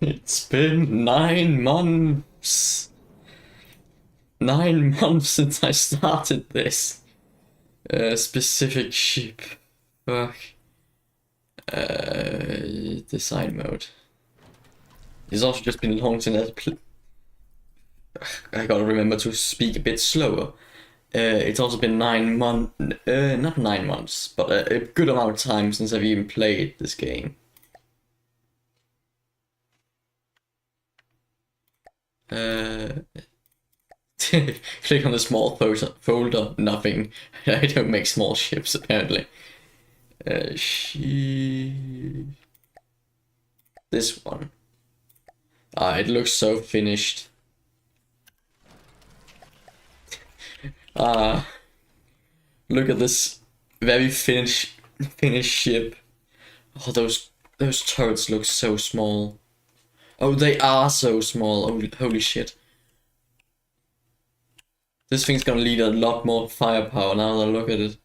It's been 9 months. 9 months since I started this specific ship. Fuck. Design mode. It's also just been long since I gotta remember to speak a bit slower. It's also been 9 months, not 9 months, but a good amount of time since I've even played this game. Click on the small folder, nothing. I don't make small ships apparently. This one. It looks so finished. Look at this very finished ship. Oh, those turrets look so small. Oh, they are so small. Holy shit. This thing's gonna need a lot more firepower now that I look at it.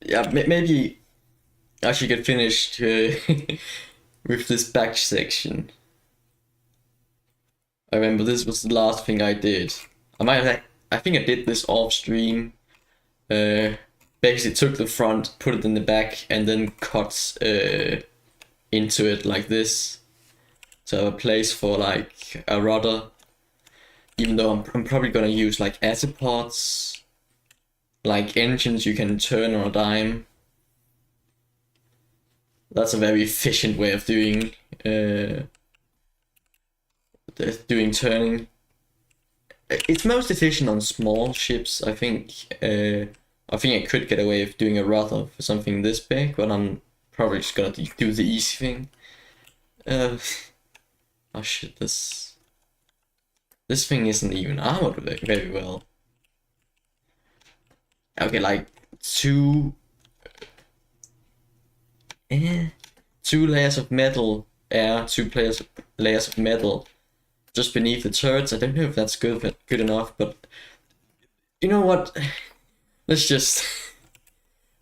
Yeah, maybe I should get finished with this back section. I remember this was the last thing I did. I think I did this off stream. Basically took the front, put it in the back, and then cut into it like this. So a place for like a rudder. Even though I'm probably gonna use like azipods, like engines you can turn on a dime. That's a very efficient way of doing turning. It's most efficient on small ships, I think. I think I could get away with doing a rudder for something this big, but I'm probably just gonna do the easy thing. Oh shit, this thing isn't even armored very well. Okay, like two layers of metal, two layers of metal just beneath the turrets. I don't know if that's good enough, but you know what? Let's just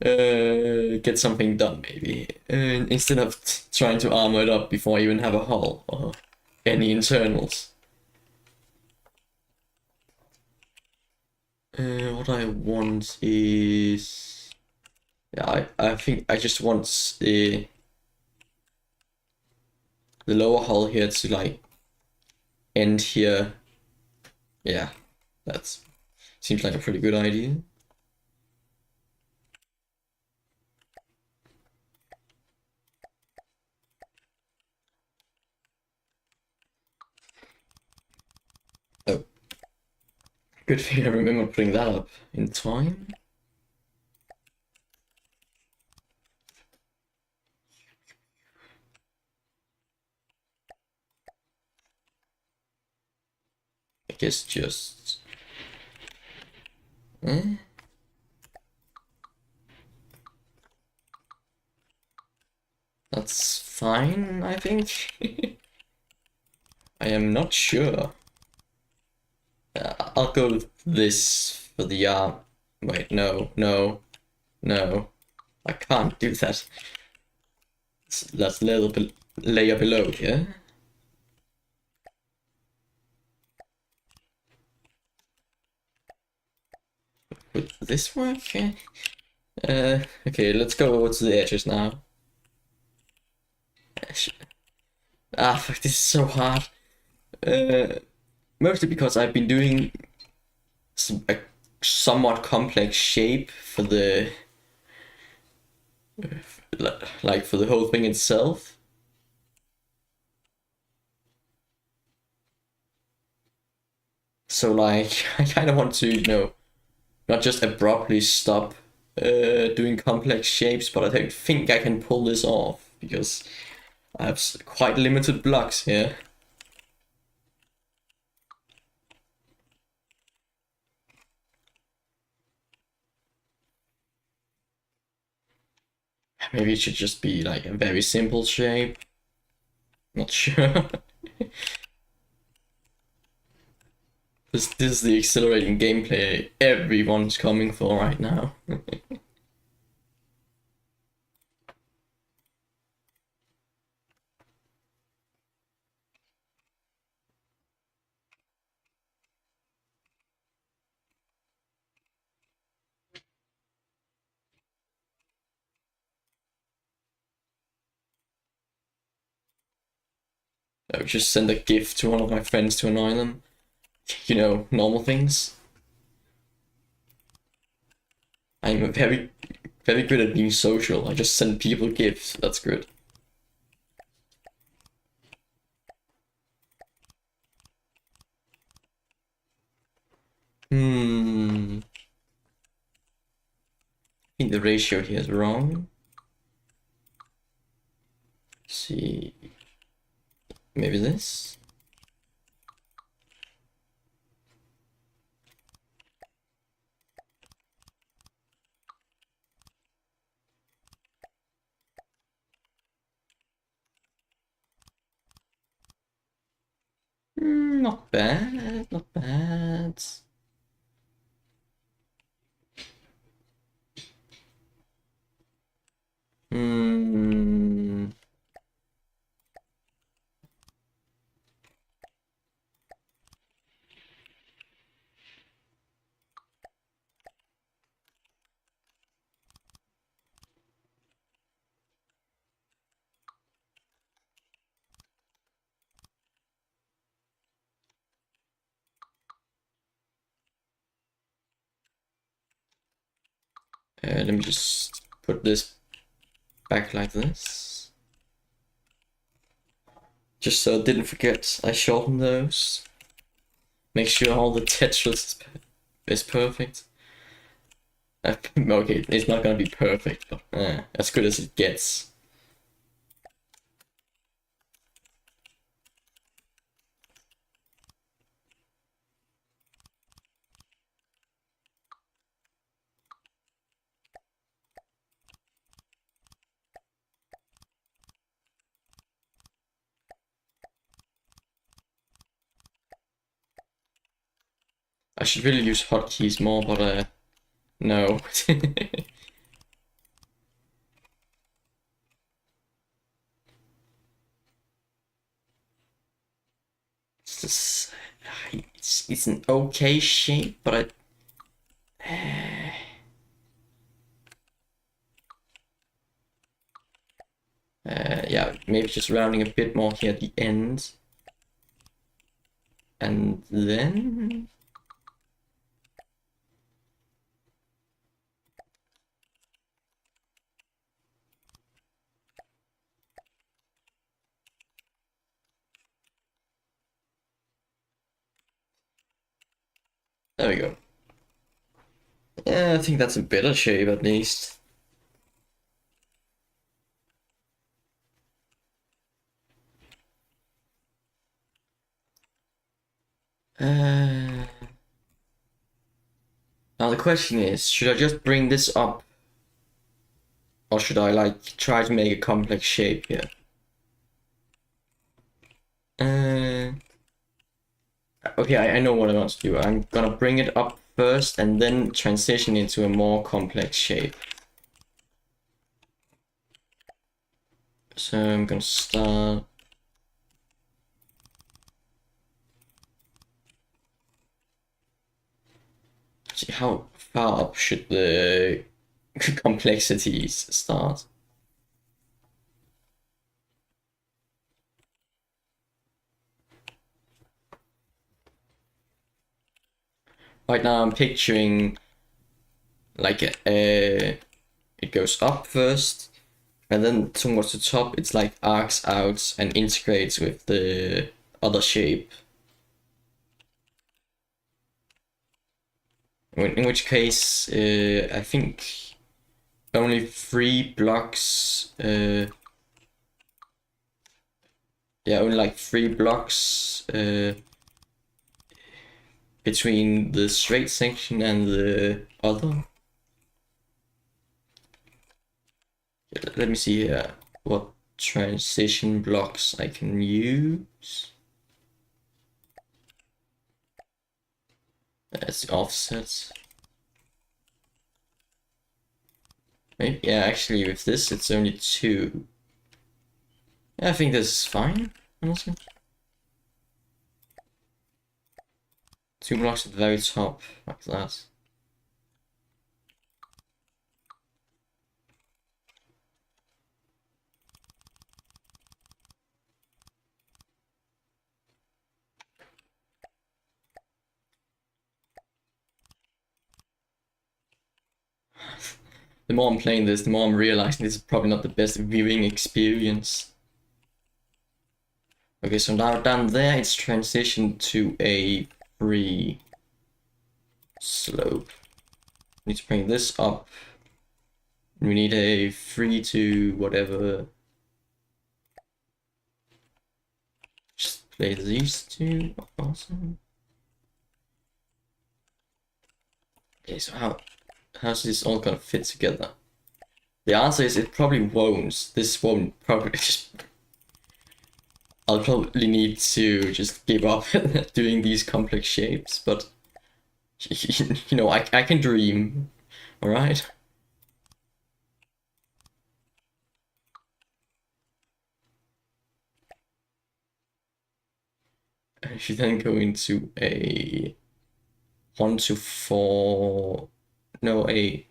get something done maybe. Instead of trying to armor it up before I even have a hull or any internals. What I want is... Yeah, I think I just want the lower hull here to like end here. Yeah, that seems like a pretty good idea. Oh, good thing I remember putting that up in time. I guess just... That's fine, I think. I am not sure. I'll go with this for the wait, no. I can't do that. That's a little bit layer below here. Would this work? Okay, let's go over to the edges now. Fuck, this is so hard. Mostly because I've been doing a somewhat complex shape for the like for the whole thing itself. So like I kind of want to, you know, not just abruptly stop doing complex shapes, but I don't think I can pull this off because I have quite limited blocks here. Maybe it should just be like a very simple shape. Not sure. This is the exhilarating gameplay everyone's coming for right now. I would just send a gift to one of my friends to annoy them. You know, normal things. I'm very, very good at being social. I just send people gifts. That's good. I think the ratio here is wrong. Let's see. Maybe this? Not bad, not bad. Let me just put this back like this. Just so I didn't forget, I shortened those. Make sure all the Tetris is perfect. Okay, it's not gonna be perfect, but as good as it gets. I should really use hotkeys more, but no. It's just, it's an okay shape, but yeah, maybe just rounding a bit more here at the end. And then... There we go. Yeah, I think that's a better shape at least. Now the question is, should I just bring this up? Or should I like try to make a complex shape here? Okay, I know what I want to do. I'm gonna bring it up first and then transition into a more complex shape. So I'm gonna start. See, how far up should the complexities start? Right now I'm picturing like it goes up first, and then towards the top it's like arcs out and integrates with the other shape. In which case, I think only 3 blocks. Yeah, only like 3 blocks between the straight section and the other. Let me see here what transition blocks I can use. That's the offset. Maybe, yeah, actually with this it's only 2. Yeah, I think this is fine, honestly. 2 blocks at the very top, like that. The more I'm playing this, the more I'm realizing this is probably not the best viewing experience. Okay, so now down there it's transitioned to a free slope. Need to bring this up. We need a 3 to whatever. Just play these two. Awesome. Okay, so how's this all gonna fit together? The answer is it probably won't. This won't probably just. I'll probably need to just give up doing these complex shapes, but you know, I can dream. Alright? If you then go into a 1 to 4, no, a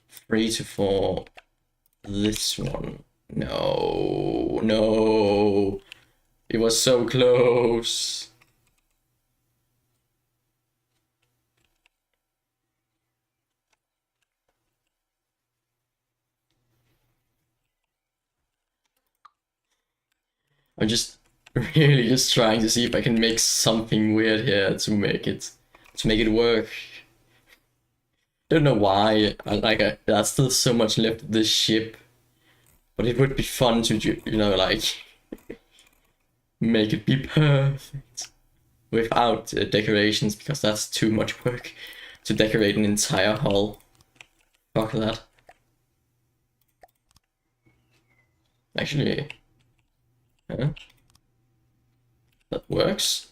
3 to 4, this one. No, no, it was so close. I'm just really just trying to see if I can make something weird here to make it work. Don't know why. There's still so much left of this ship, but it would be fun to you know, like make it be perfect without decorations, because that's too much work to decorate an entire hull. Fuck that. Actually, huh? That works.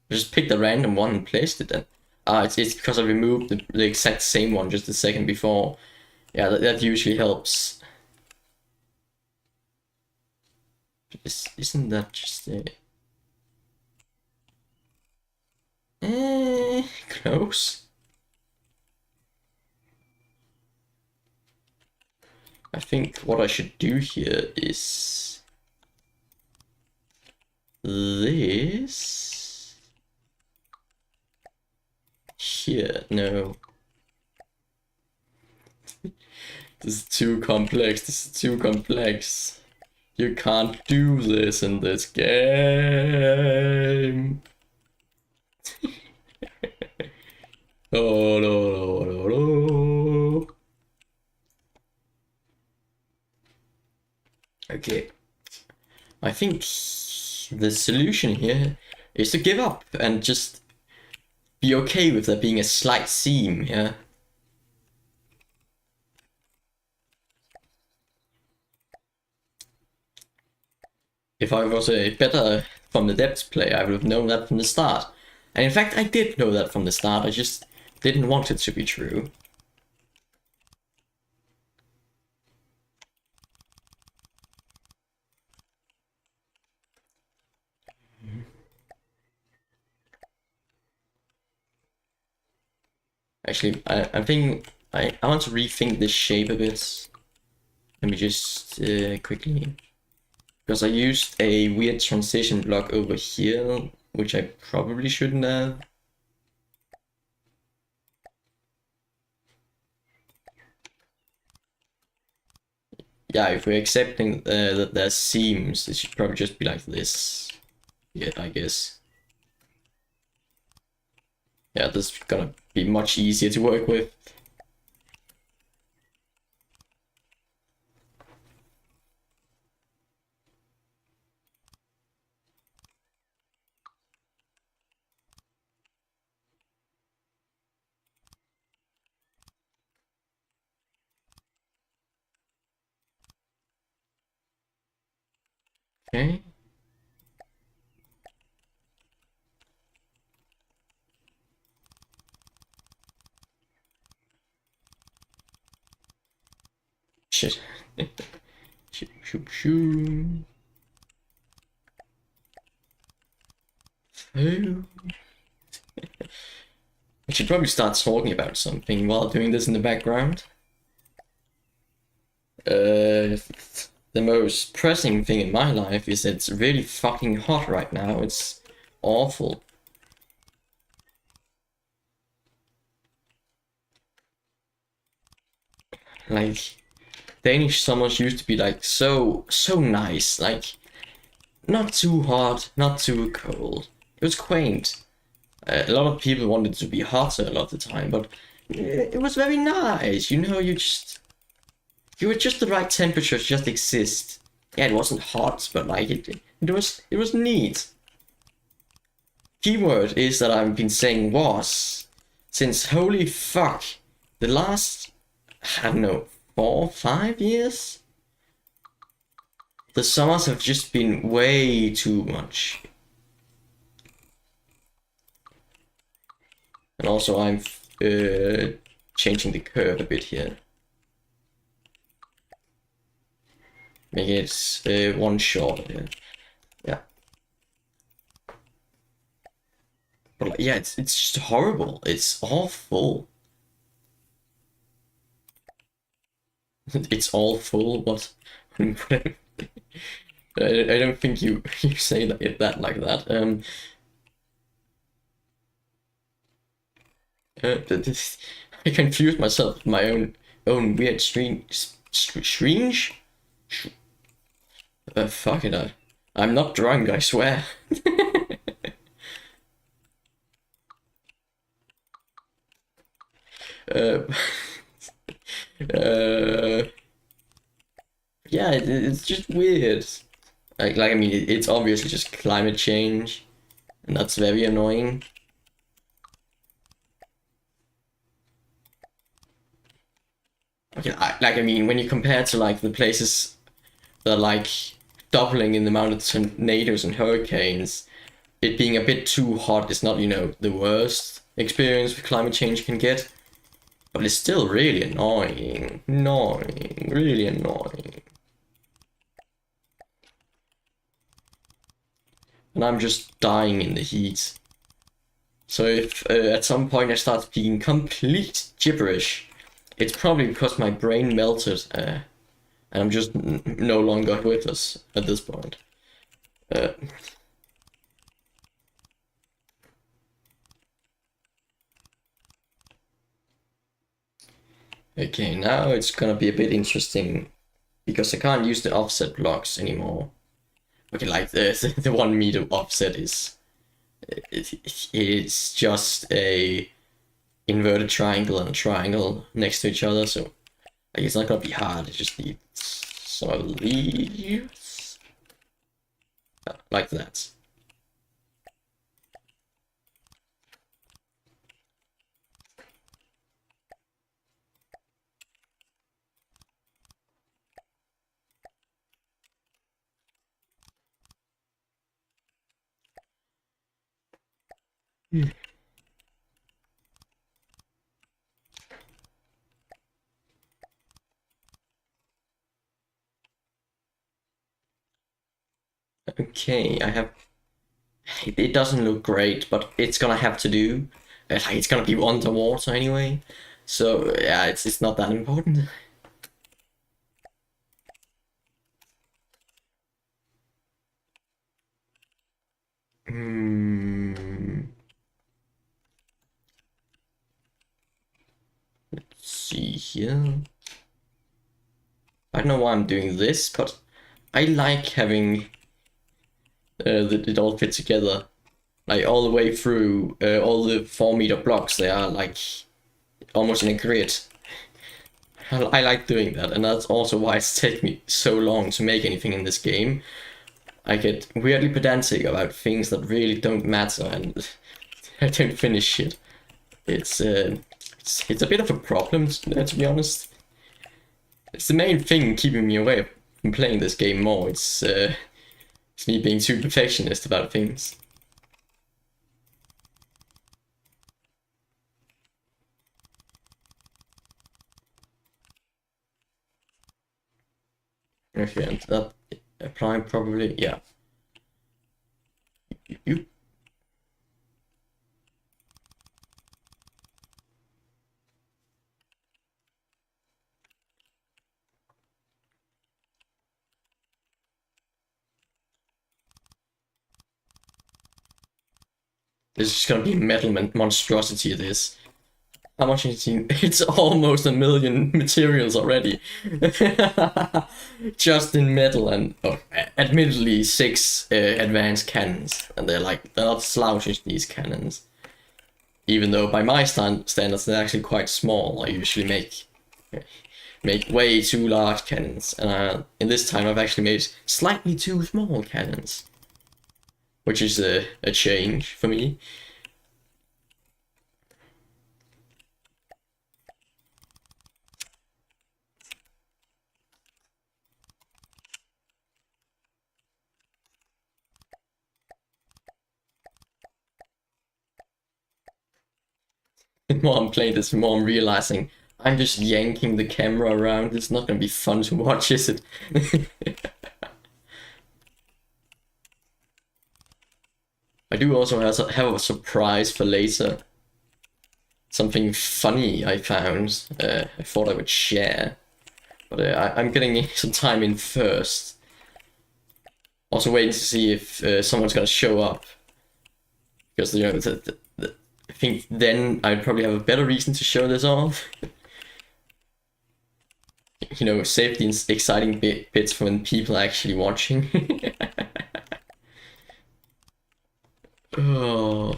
I just picked a random one and placed it then. Ah, it's because I removed the exact same one just a second before. Yeah, that usually helps. Isn't that just a... close. I think what I should do here is this here. No, this is too complex. This is too complex. You can't do this in this game. Oh no, no, no, no. Okay, I think the solution here is to give up and just be okay with there being a slight seam here. If I was a better from the depth player, I would have known that from the start. And in fact, I did know that from the start, I just didn't want it to be true. Actually, I'm thinking I want to rethink this shape a bit. Let me just quickly, because I used a weird transition block over here, which I probably shouldn't have. Yeah, if we're accepting that there's seams, it should probably just be like this. Yeah, I guess. Yeah, this is gonna be much easier to work with. Okay. Shit. Shoot, shoot, shoot. Oh. I should probably start talking about something while doing this in the background. The most pressing thing in my life is it's really fucking hot right now. It's awful. Like, Danish summers used to be like so nice. Like, not too hot, not too cold. It was quaint. A lot of people wanted to be hotter a lot of the time, but it was very nice. You know, you were just the right temperature to just exist. Yeah, it wasn't hot, but like it was neat. Keyword is that I've been saying was since holy fuck the last, I don't know, 4 5 years. The summers have just been way too much. And also I'm changing the curve a bit here. Make it one short here. Yeah. But like, yeah, it's just horrible. It's awful. It's all full. What? I don't think you say that like that. I confused myself with my own weird strange. Fuck it. I'm not drunk. I swear. uh, yeah, it's just weird. Like I mean, it's obviously just climate change, and that's very annoying. Okay, I mean, when you compare to like the places that are like doubling in the amount of tornadoes and hurricanes, it being a bit too hot is not, you know, the worst experience with climate change can get, but it's still really annoying, really annoying. And I'm just dying in the heat. So if at some point I start speaking complete gibberish, it's probably because my brain melted, and I'm just no longer with us at this point. Okay, now it's gonna be a bit interesting because I can't use the offset blocks anymore. Okay, like the 1 meter offset is it's just a inverted triangle and a triangle next to each other, so like, it's not gonna be hard. It just needs some of these like that. Okay, I have. It doesn't look great, but it's gonna have to do. Like, it's gonna be underwater anyway, so yeah, it's not that important. Hmm. Let's see here. I don't know why I'm doing this, but I like having it all fit together, like all the way through all the 4 meter blocks. They are like almost in a grid. I like doing that, and that's also why it's taken me so long to make anything in this game. I get weirdly pedantic about things that really don't matter, and I don't finish shit. It's it's a bit of a problem, to be honest. It's the main thing keeping me away from playing this game more. It's me being too perfectionist about things. Okay, and that apply probably, yeah. You. This is gonna be a metal monstrosity, this. How much is it? It's almost a million materials already. Just in metal and, oh, admittedly, 6 advanced cannons. And they're not slouches, these cannons. Even though by my standards, they're actually quite small. I usually make way too large cannons. And in this time, I've actually made slightly too small cannons. Which is a change for me. The more I'm playing this, the more I'm realizing I'm just yanking the camera around. It's not gonna be fun to watch, is it? I do also have a surprise for later. Something funny I found. I thought I would share. But I'm getting some time in first. Also waiting to see if someone's gonna show up. Because, you know, I think then I'd probably have a better reason to show this off. You know, save the exciting bits for when people are actually watching. Oh.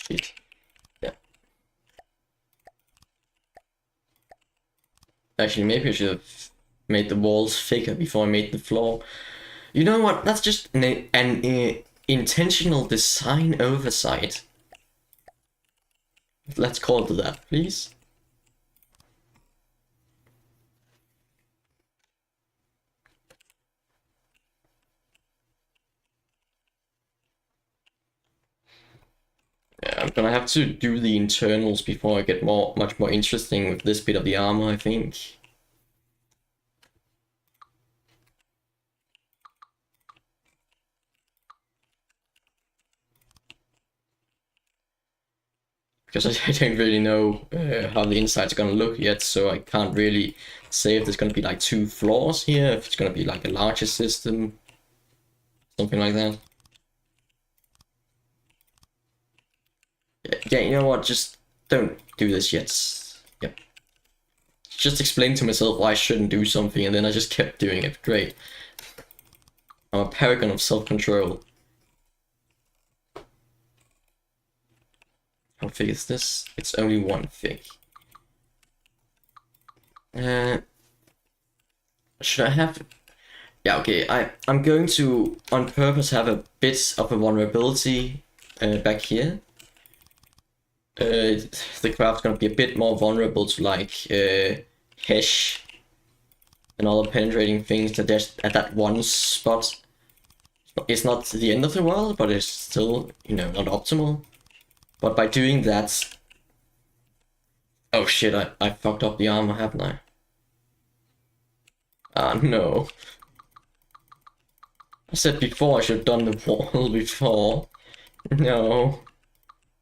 Shit. Yeah. Actually, maybe I should have made the walls thicker before I made the floor. You know what? That's just an intentional design oversight. Let's call it that, please. Yeah, I'm gonna have to do the internals before I get much more interesting with this bit of the armor, I think. Because I don't really know how the inside's gonna look yet, so I can't really say if there's gonna be like 2 floors here, if it's gonna be like a larger system, something like that. Yeah, you know what? Just don't do this yet. Yep. Just explain to myself why I shouldn't do something, and then I just kept doing it. Great. I'm a paragon of self-control. How thick is this? It's only 1 thick. Should I have... Yeah, okay, I'm going to, on purpose, have a bit of a vulnerability back here. The craft's gonna be a bit more vulnerable to, like, hash and other penetrating things that just at that one spot. It's not the end of the world, but it's still, you know, not optimal. But by doing that... Oh shit, I fucked up the armor, haven't I? Ah, no. I said before I should have done the wall before. No.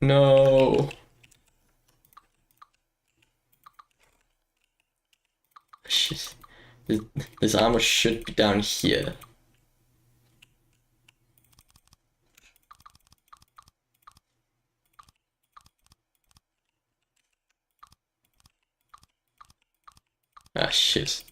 No. Shit. This armor should be down here. Ah, shit.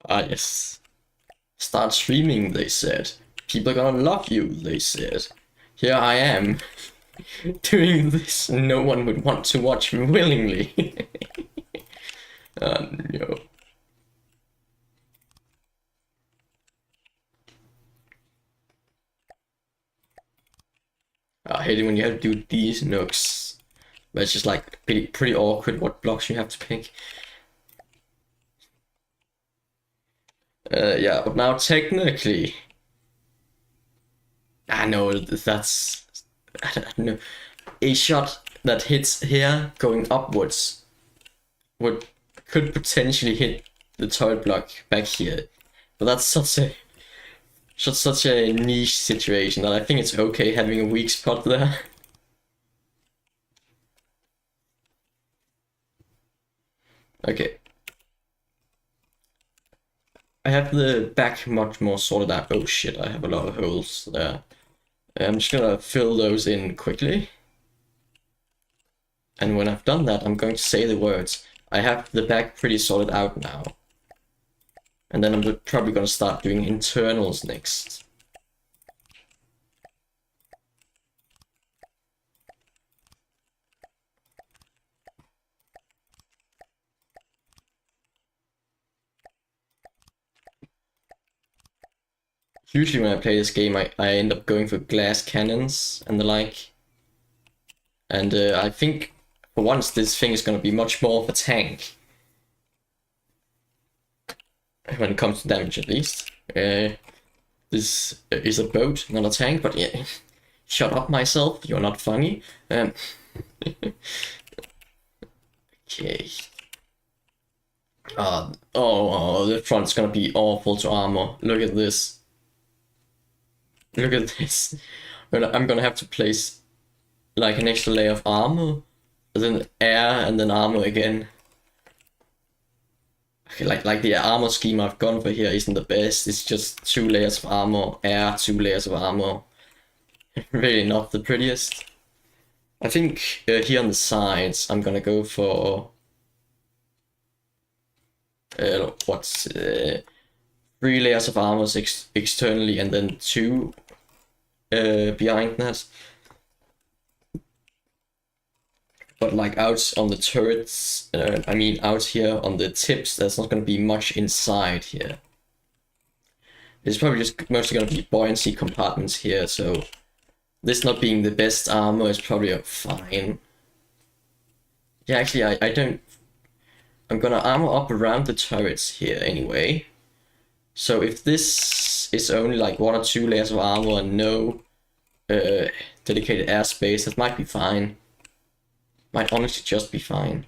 Ah, yes. Start streaming, they said. People are gonna love you, they said. Here I am, doing this. No one would want to watch me willingly. Oh, no. I hate it when you have to do these nooks. But it's just like pretty awkward what blocks you have to pick. Yeah, but now technically, I know that's, I don't know, a shot that hits here going upwards would could potentially hit the turret block back here, but that's such a niche situation that I think it's okay having a weak spot there. Okay, I have the back much more sorted out. Oh shit, I have a lot of holes there. I'm just gonna fill those in quickly. And when I've done that, I'm going to say the words. I have the back pretty sorted out now. And then I'm probably gonna start doing internals next. Usually when I play this game, I end up going for glass cannons and the like. And I think for once this thing is going to be much more of a tank. When it comes to damage at least. This is a boat, not a tank, but yeah. Shut up myself, you're not funny. Okay. Oh, the front's gonna be awful to armor. Look at this. Look at this. I'm gonna have to place like an extra layer of armor, then air, and then armor again. Okay, like the armor scheme I've gone for here isn't the best. It's just 2 layers of armor, air, 2 layers of armor. Really not the prettiest. I think here on the sides, I'm gonna go for what's 3 layers of armor externally, and then 2 behind that. But like out on the turrets, I mean out here on the tips, there's not going to be much inside here. It's probably just mostly going to be buoyancy compartments here, so this not being the best armor is probably fine. Yeah, actually, I don't... I'm gonna armor up around the turrets here anyway. So if this is only like 1 or 2 layers of armor and no dedicated airspace, that might be fine. Might honestly just be fine.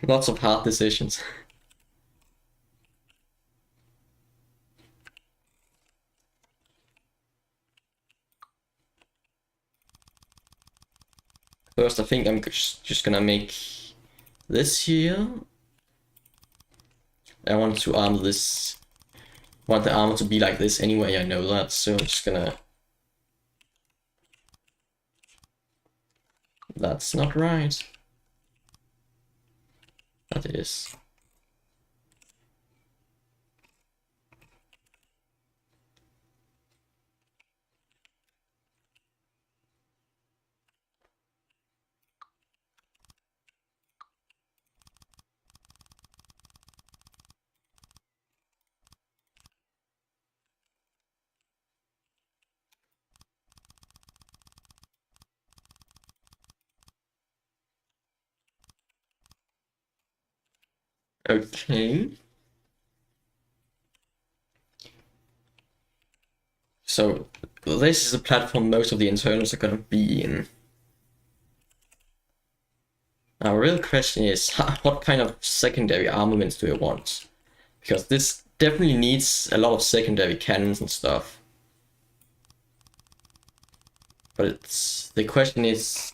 Lots of hard decisions. First, I think I'm just gonna make this here. I want to armor this. Want the armor to be like this anyway, I know that, so I'm just gonna... That's not right. That is. Okay. So this is a platform most of the internals are gonna be in. Now, the real question is, what kind of secondary armaments do I want? Because this definitely needs a lot of secondary cannons and stuff. But the question is,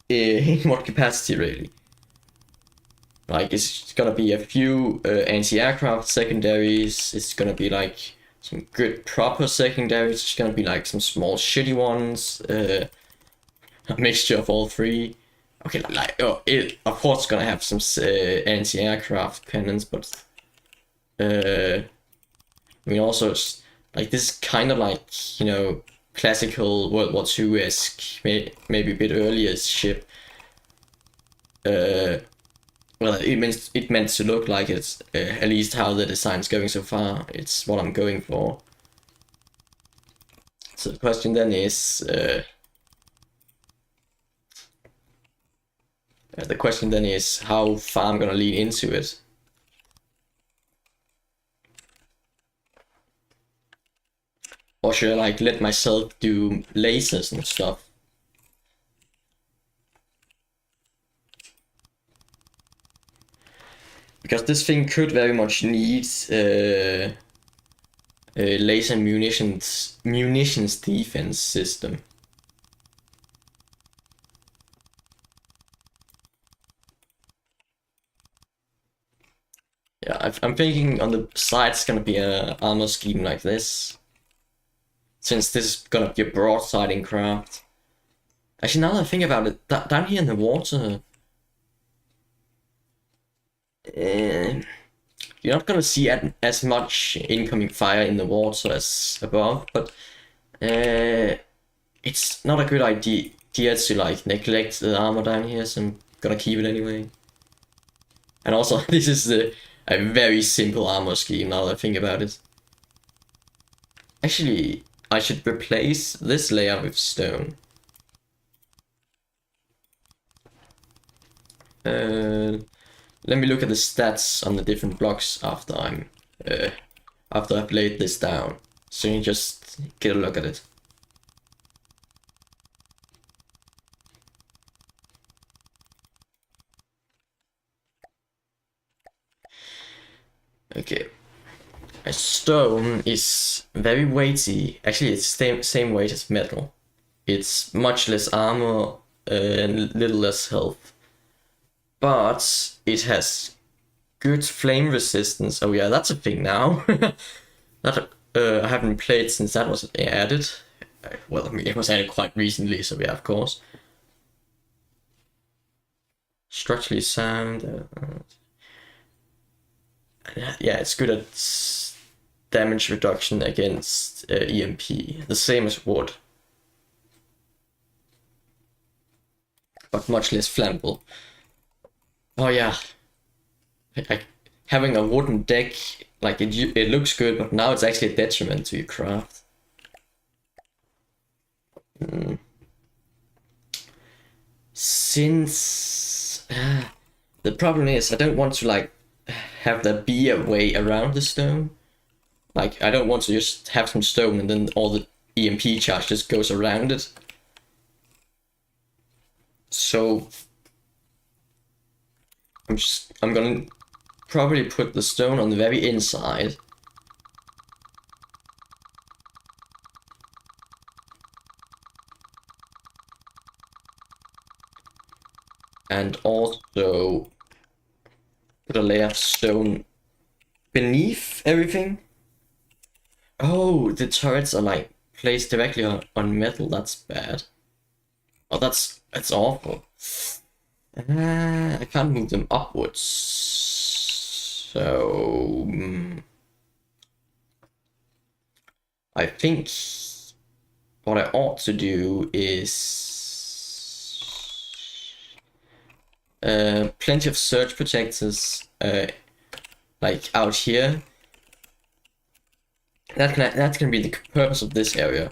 in what capacity really? Like, it's gonna be a few anti-aircraft secondaries, it's gonna be like some good proper secondaries, it's gonna be like some small shitty ones, a mixture of all 3. Okay, like, it of course it's gonna have some anti-aircraft cannons, but I mean also, like, this is kind of like, you know, classical World War II-esque, maybe a bit earlier ship. Well, it meant to look like it's at least how the design's going so far. It's what I'm going for. So the question then is, The question then is how far I'm gonna lean into it. Or should I like let myself do lasers and stuff? Because this thing could very much need a laser munitions defense system. Yeah, I'm thinking on the side it's gonna be an armor scheme like this. Since this is gonna be a broadsiding craft. Actually, now that I think about it, down here in the water, you're not gonna see as much incoming fire in the water as above, but it's not a good idea to like neglect the armor down here, so I'm gonna keep it anyway. And also, this is a very simple armor scheme now that I think about it. Actually, I should replace this layer with stone. Let me look at the stats on the different blocks after I've laid this down, so you can just get a look at it. Okay, a stone is very weighty. Actually, it's same weight as metal. It's much less armor and little less health. But it has good flame resistance. Oh yeah, that's a thing now. That I haven't played since that was added. Well, I mean, it was added quite recently, so yeah, of course. Structurally sound. Yeah, it's good at damage reduction against EMP. The same as wood. But much less flammable. Oh yeah, having a wooden deck, like it looks good, but now it's actually a detriment to your craft. Since the problem is I don't want to like have there be a way around the stone. Like I don't want to just have some stone and then all the EMP charge just goes around it. So I'm gonna probably put the stone on the very inside. And also put a layer of stone beneath everything. Oh, the turrets are like placed directly on metal. That's bad. Oh, that's awful. I can't move them upwards. So I think what I ought to do is plenty of surge protectors like out here. That's gonna be the purpose of this area.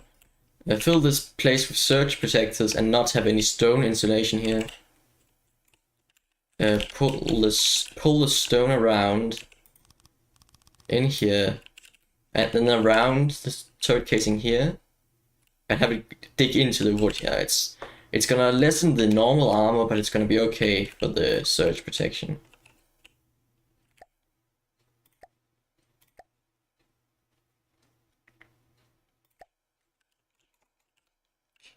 Fill this place with surge protectors and not have any stone insulation here. Pull the stone around in here, and then around the turret casing here, and have it dig into the wood here. It's gonna lessen the normal armor, but it's gonna be okay for the surge protection.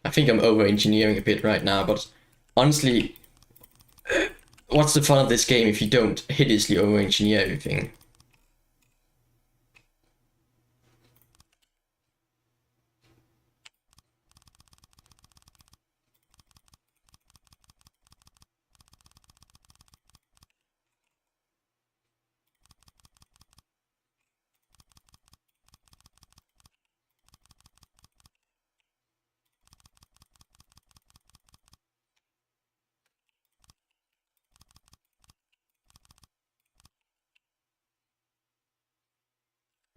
I think I'm over-engineering a bit right now, but honestly, what's the fun of this game if you don't hideously over-engineer everything?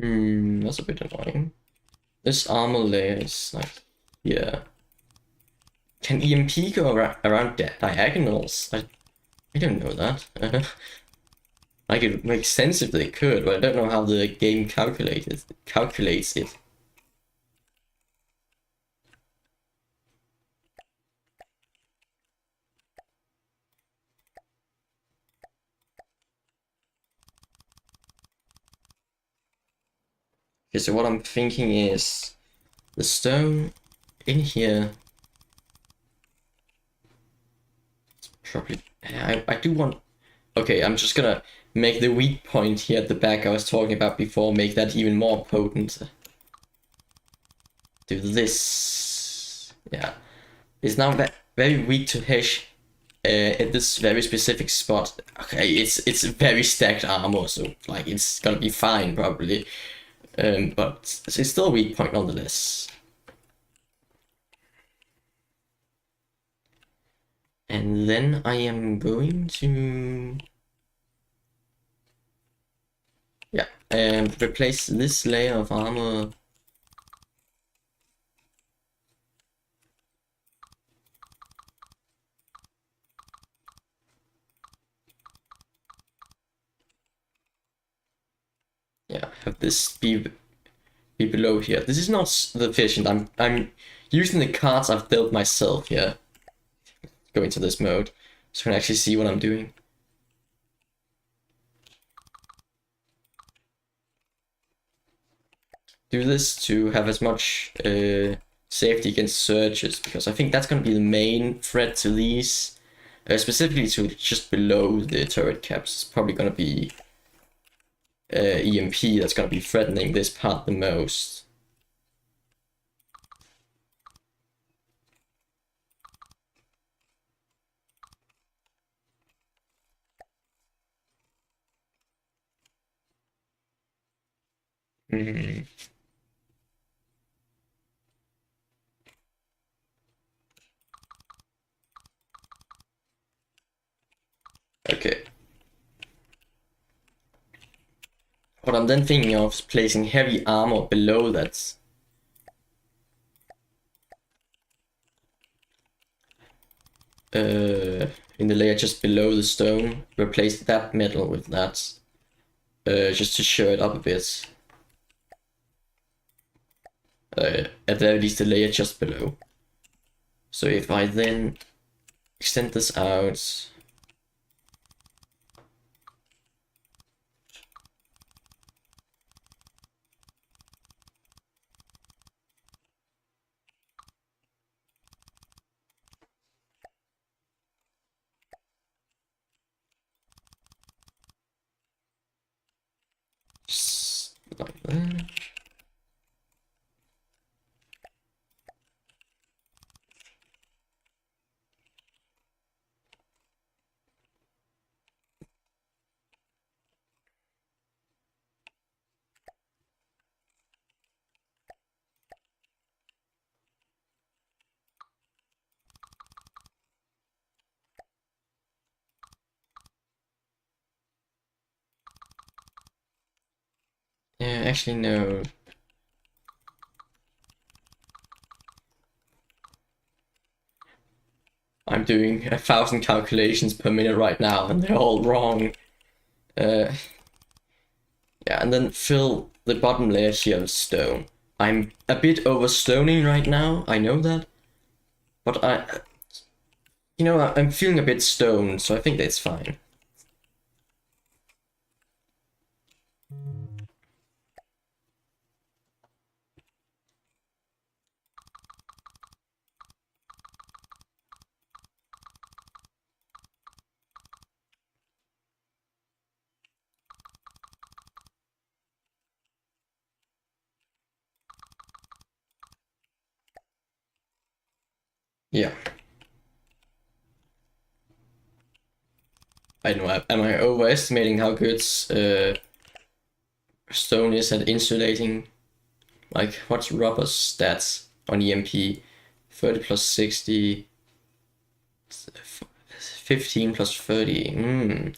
That's a bit annoying. This armor layer is like here. Can EMP go around diagonals? I don't know that. Like, it makes sense if they could, but I don't know how the game calculates it. Okay, so what I'm thinking is the stone in here. Probably, I do want. Okay, I'm just gonna make the weak point here at the back I was talking about before, make that even more potent. Do this. Yeah. It's now very weak to hash at this very specific spot. Okay, it's very stacked armor, so like it's gonna be fine probably. But it's still a weak point nonetheless. And then I am going to, yeah, replace this layer of armor. Yeah, have this be below here. This is not sufficient. I'm using the cards I've built myself here. Go into this mode so I can actually see what I'm doing. Do this to have as much safety against surges, because I think that's going to be the main threat to these. Specifically to just below the turret caps. It's probably going to be EMP that's going to be threatening this part the most. Hmm. Okay. What I'm then thinking of is placing heavy armor below that. In the layer just below the stone, replace that metal with that. Just to show it up a bit. At the very least the layer just below. So if I then extend this out, just like that. Yeah, actually no. I'm doing 1,000 calculations per minute right now, and they're all wrong. Yeah, and then fill the bottom layer here with stone. I'm a bit over stoning right now, I know that. But I'm feeling a bit stoned, so I think that's fine. Yeah. I don't know, am I overestimating how good stone is at insulating? Like, what's rubber's stats on EMP? 30 plus 60, 15 plus 30.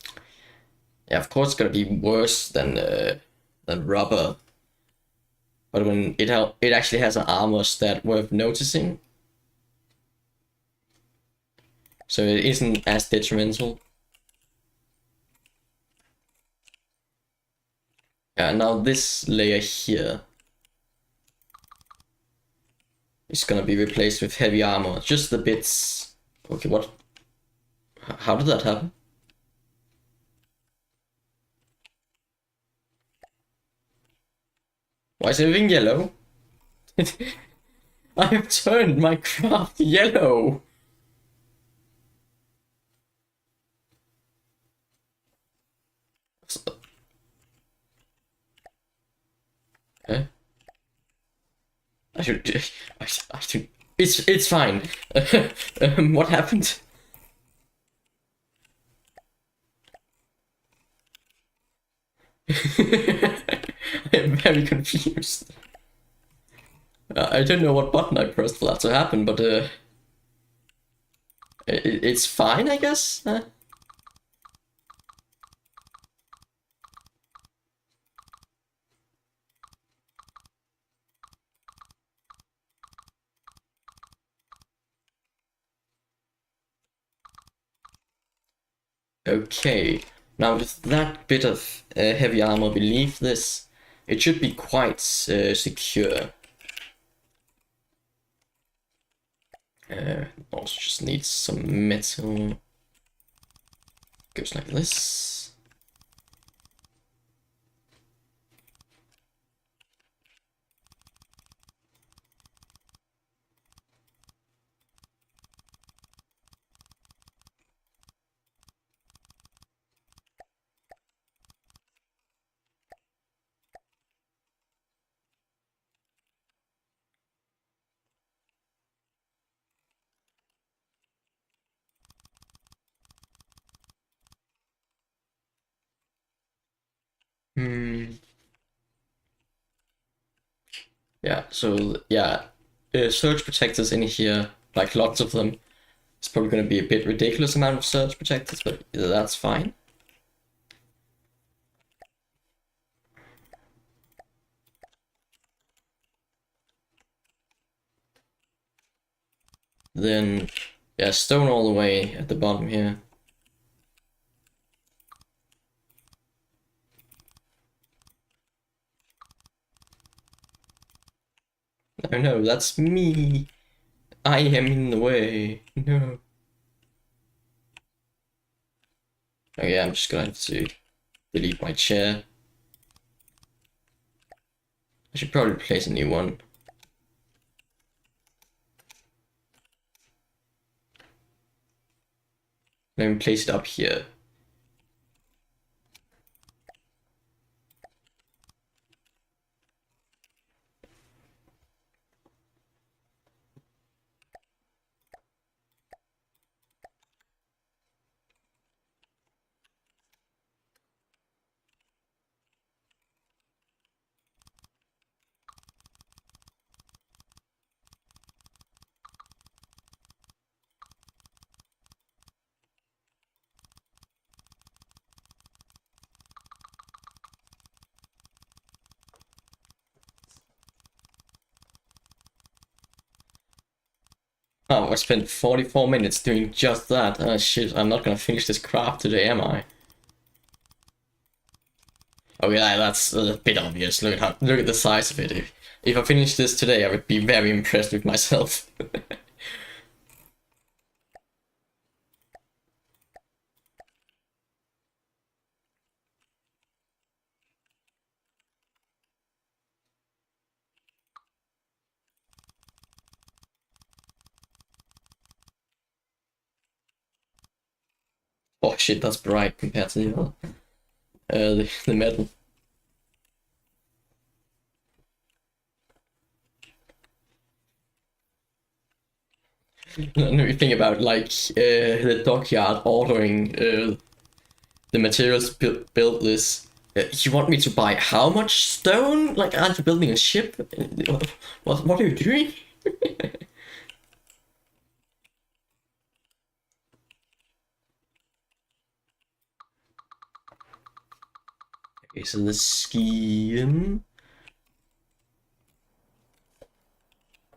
Yeah, of course it's gonna be worse than rubber. But when it actually has an armor stat worth noticing. So it isn't as detrimental. now this layer here is gonna be replaced with heavy armor. Just the bits. Okay, what? How did that happen? Why is everything yellow? I have turned my craft yellow. Okay. I should. I should. It's fine. What happened? I am very confused. I don't know what button I pressed for that to happen, but it's fine, I guess. Okay, now with that bit of heavy armor beneath this, it should be quite secure. Also just needs some metal. Goes like this. Yeah, so yeah, surge protectors in here, like lots of them. It's probably going to be a bit ridiculous amount of surge protectors, but that's fine. Then, yeah, stone all the way at the bottom here. Oh no, that's me. I am in the way. No. Okay, I'm just going to delete my chair. I should probably place a new one. Let me place it up here. Oh, I spent 44 minutes doing just that. Oh shit, I'm not gonna finish this craft today, am I? Oh yeah, that's a bit obvious. Look at the size of it. If I finished this today, I would be very impressed with myself. Oh shit, that's bright compared to the other. The metal. And you think about like the dockyard ordering the materials to build this. You want me to buy how much stone? Like, aren't you building a ship? What are you doing? Okay, so the scheme.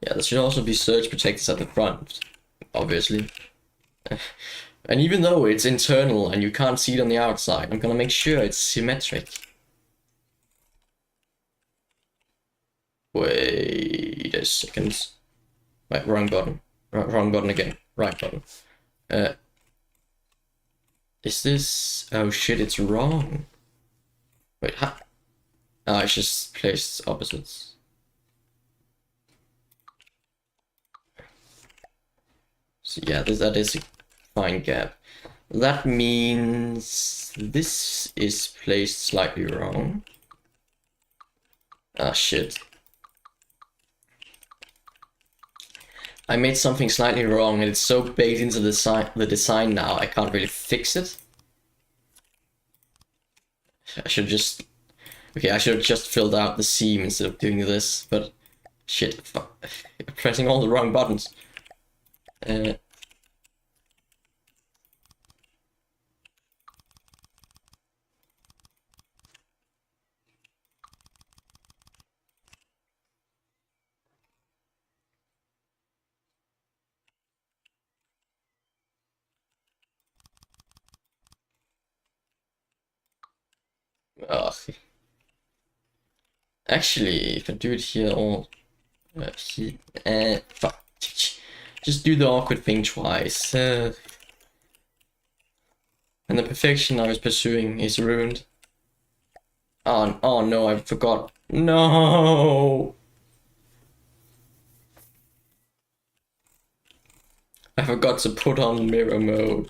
Yeah, there should also be surge protectors at the front, obviously. And even though it's internal and you can't see it on the outside, I'm gonna make sure it's symmetric. Wait a second. Wait, wrong button. Wrong button again. Right button. Is this... Oh shit, it's wrong. Wait, huh? Oh, I just placed opposites. So yeah, that is a fine gap. That means this is placed slightly wrong. Ah, shit. I made something slightly wrong and it's so baked into the design now, I can't really fix it. I should just... Okay, I should have just filled out the seam instead of doing this, but... Shit, fuck. Pressing all the wrong buttons. Ugh. Actually, if I do it here, or fuck. Just do the awkward thing twice. And the perfection I was pursuing is ruined. Oh no, I forgot. No! I forgot to put on mirror mode.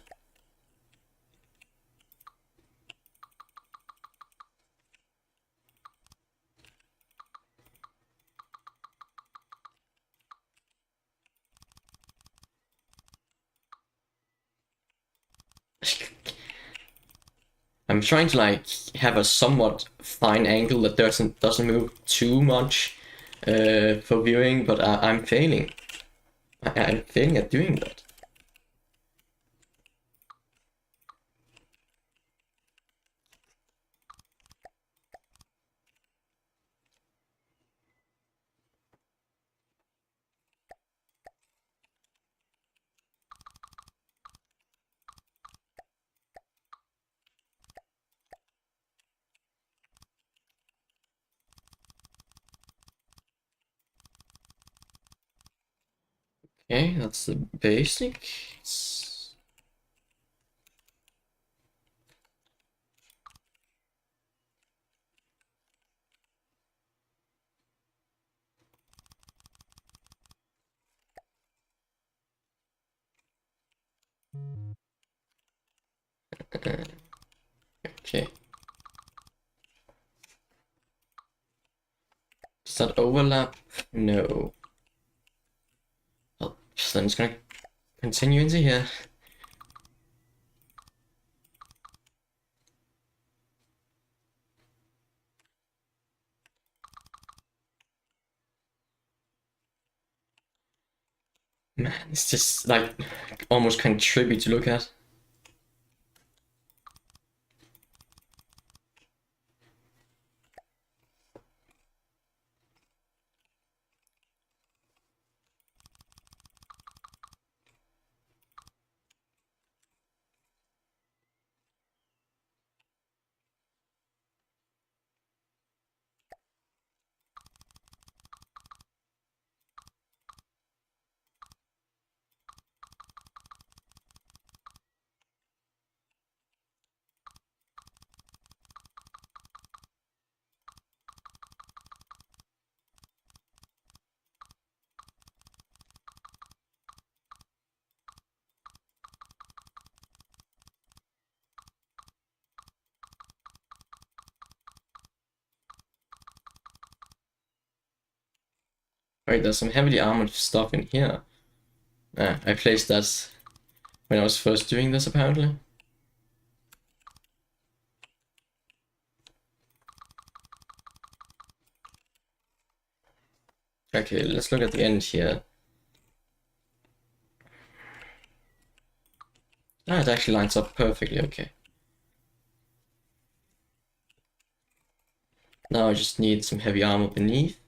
I'm trying to like have a somewhat fine angle that doesn't move too much for viewing, but I'm failing. I'm failing at doing that. Okay, that's the basics. Okay. Does that overlap? No. Well, so I'm just gonna continue into here. Man, it's just like almost kind of trippy to look at. Right, there's some heavily armored stuff in here. I placed that when I was first doing this, apparently. Okay, let's look at the end here. Ah, it actually lines up perfectly, okay. Now I just need some heavy armor beneath.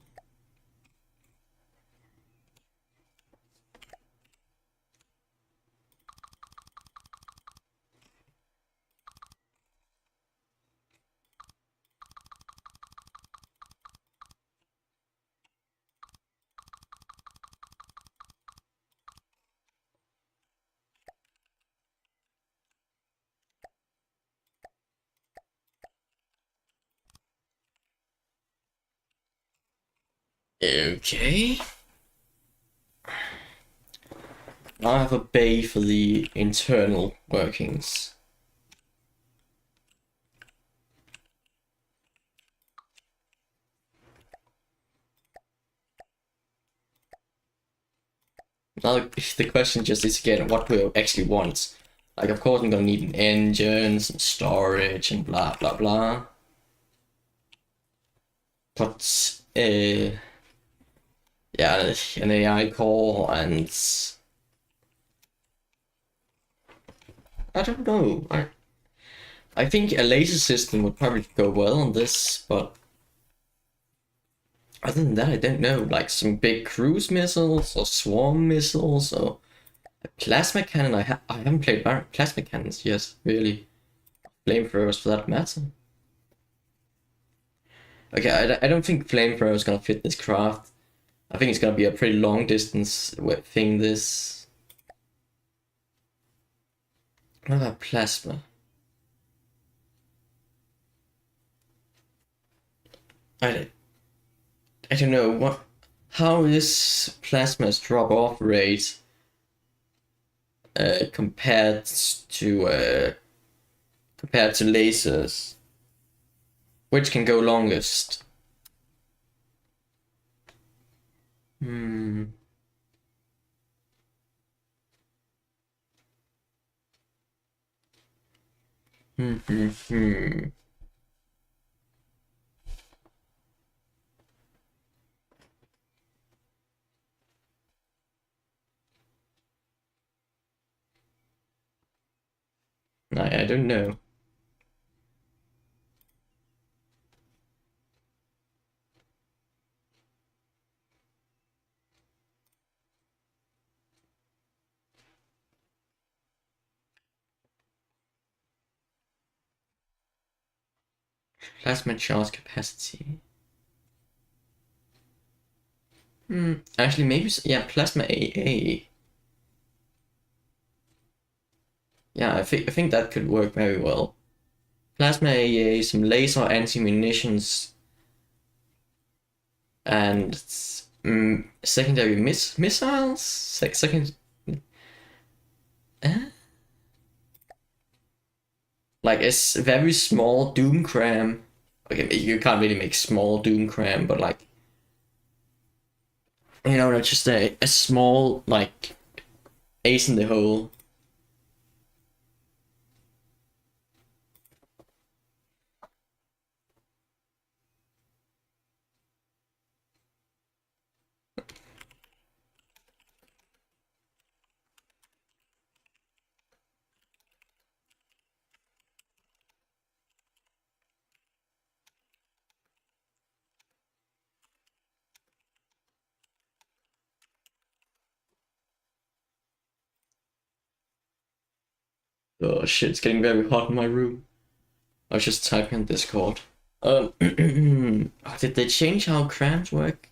Okay. Now I have a bay for the internal workings. Now the question just is again, what do I actually want? Like, of course I'm gonna need an engine, some storage, and blah blah blah. But yeah, an AI core and I don't know. I think a laser system would probably go well on this, but other than that, I don't know. Like some big cruise missiles or swarm missiles or a plasma cannon. I haven't played plasma cannons yet, really. Flamethrowers for that matter. Okay, I don't think flamethrower is gonna fit this craft. I think it's gonna be a pretty long distance thing. This. What about plasma? I don't know what. How is plasma's drop-off rate compared to lasers? Which can go longest? Hmm. Hmm. I don't know. Plasma charge capacity. Actually, maybe yeah. Plasma AA. Yeah, I think that could work very well. Plasma AA, some laser anti-munitions, and secondary missiles. Second. Uh, like it's very small doom cram. Okay, you can't really make small doom cram, but like just a small like ace in the hole. Oh shit, it's getting very hot in my room. I was just typing on Discord. Did they change how crams work?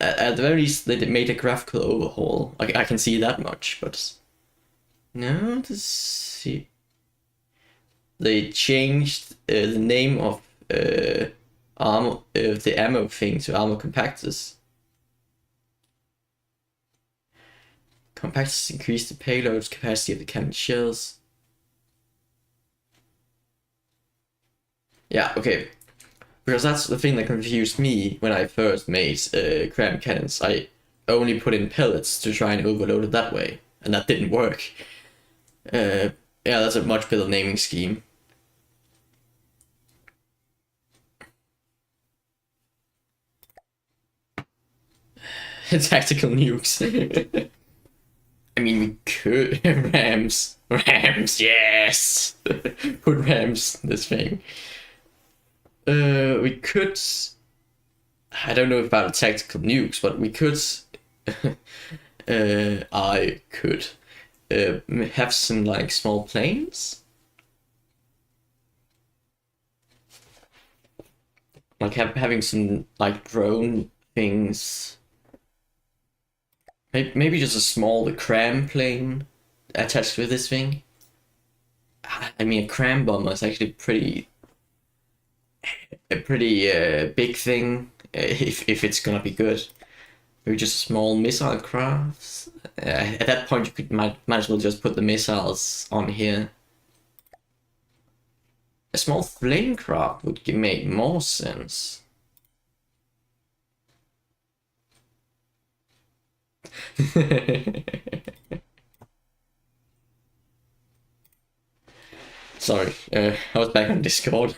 At the very least, they made a graphical overhaul. I can see that much, but no, let's see. They changed the name of armor, the ammo thing to armor compactors. Compactors increase the payload capacity of the cannon shells. Yeah, okay. Because that's the thing that confused me when I first made cram cannons. I only put in pellets to try and overload it that way, and that didn't work. Yeah, that's a much better naming scheme. Tactical nukes. I mean, we could rams, yes. Put rams in this thing. We could. I don't know about tactical nukes, but we could. I could have some like small planes, like having some like drone things. Maybe just a small cram plane attached with this thing. I mean, a cram bomber is actually a pretty big thing. if it's gonna be good. Maybe just small missile crafts. At that point, you might as well just put the missiles on here. A small flame craft would make more sense. Sorry, I was back on Discord.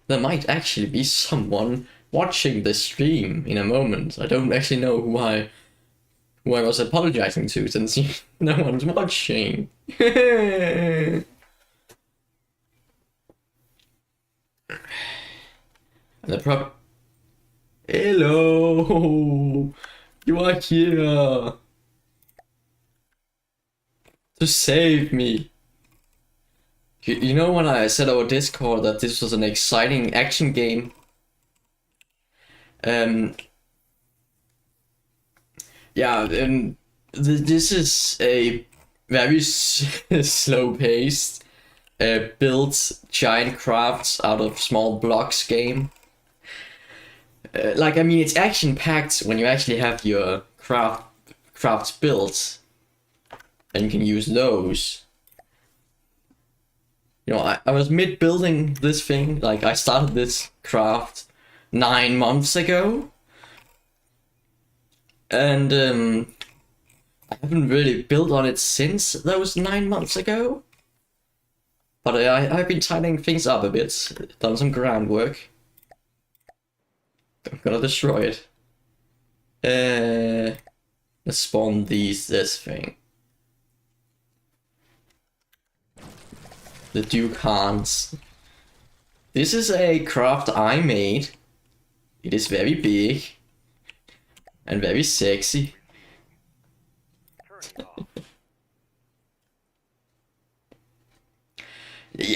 There might actually be someone watching the stream in a moment. I don't actually know who I was apologizing to, since no one's watching. And the Hello! You are here! To save me! You know when I said over Discord that this was an exciting action game? Yeah, this is a very slow-paced, built giant crafts out of small blocks game. Like, I mean, it's action-packed when you actually have your crafts built, and you can use those. You know, I was mid-building this thing. Like, I started this craft 9 months ago. And, I haven't really built on it since those 9 months ago. But I've been tidying things up a bit. Done some groundwork. I'm gonna destroy it. Let's spawn this thing. The Duke Hans. This is a craft I made. It is very big. And very sexy.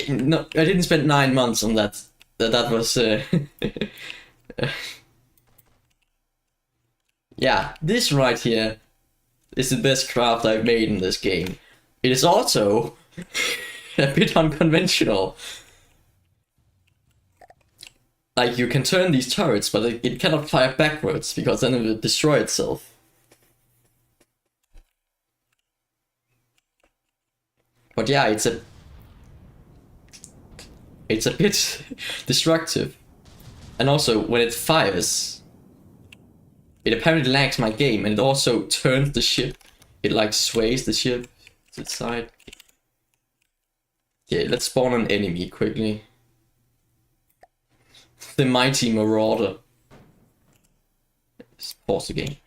No, I didn't spend 9 months on that. That was... Yeah, this right here is the best craft I've made in this game. It is also a bit unconventional. Like, you can turn these turrets, but it cannot fire backwards, because then it will destroy itself. But yeah, it's a bit destructive. And also, when it fires, it apparently lags my game, and it also turns the ship. It like sways the ship to the side. Okay, let's spawn an enemy quickly. The mighty Marauder. Just pause the game.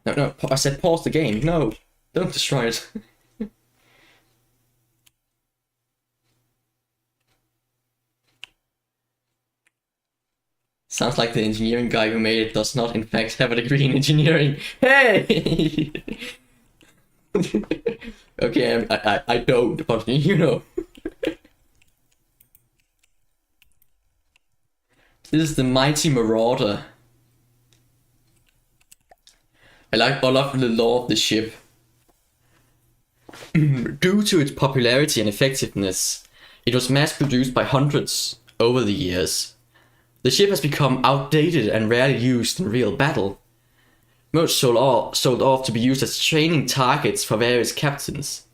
No, I said pause the game. No, don't destroy it. Sounds like the engineering guy who made it does not in fact have a degree in engineering. Hey! Okay, I don't, but you know. This is the mighty Marauder. I love the lore of the ship. Due to its popularity and effectiveness, it was mass-produced by hundreds over the years. The ship has become outdated and rarely used in real battle. Most sold off to be used as training targets for various captains.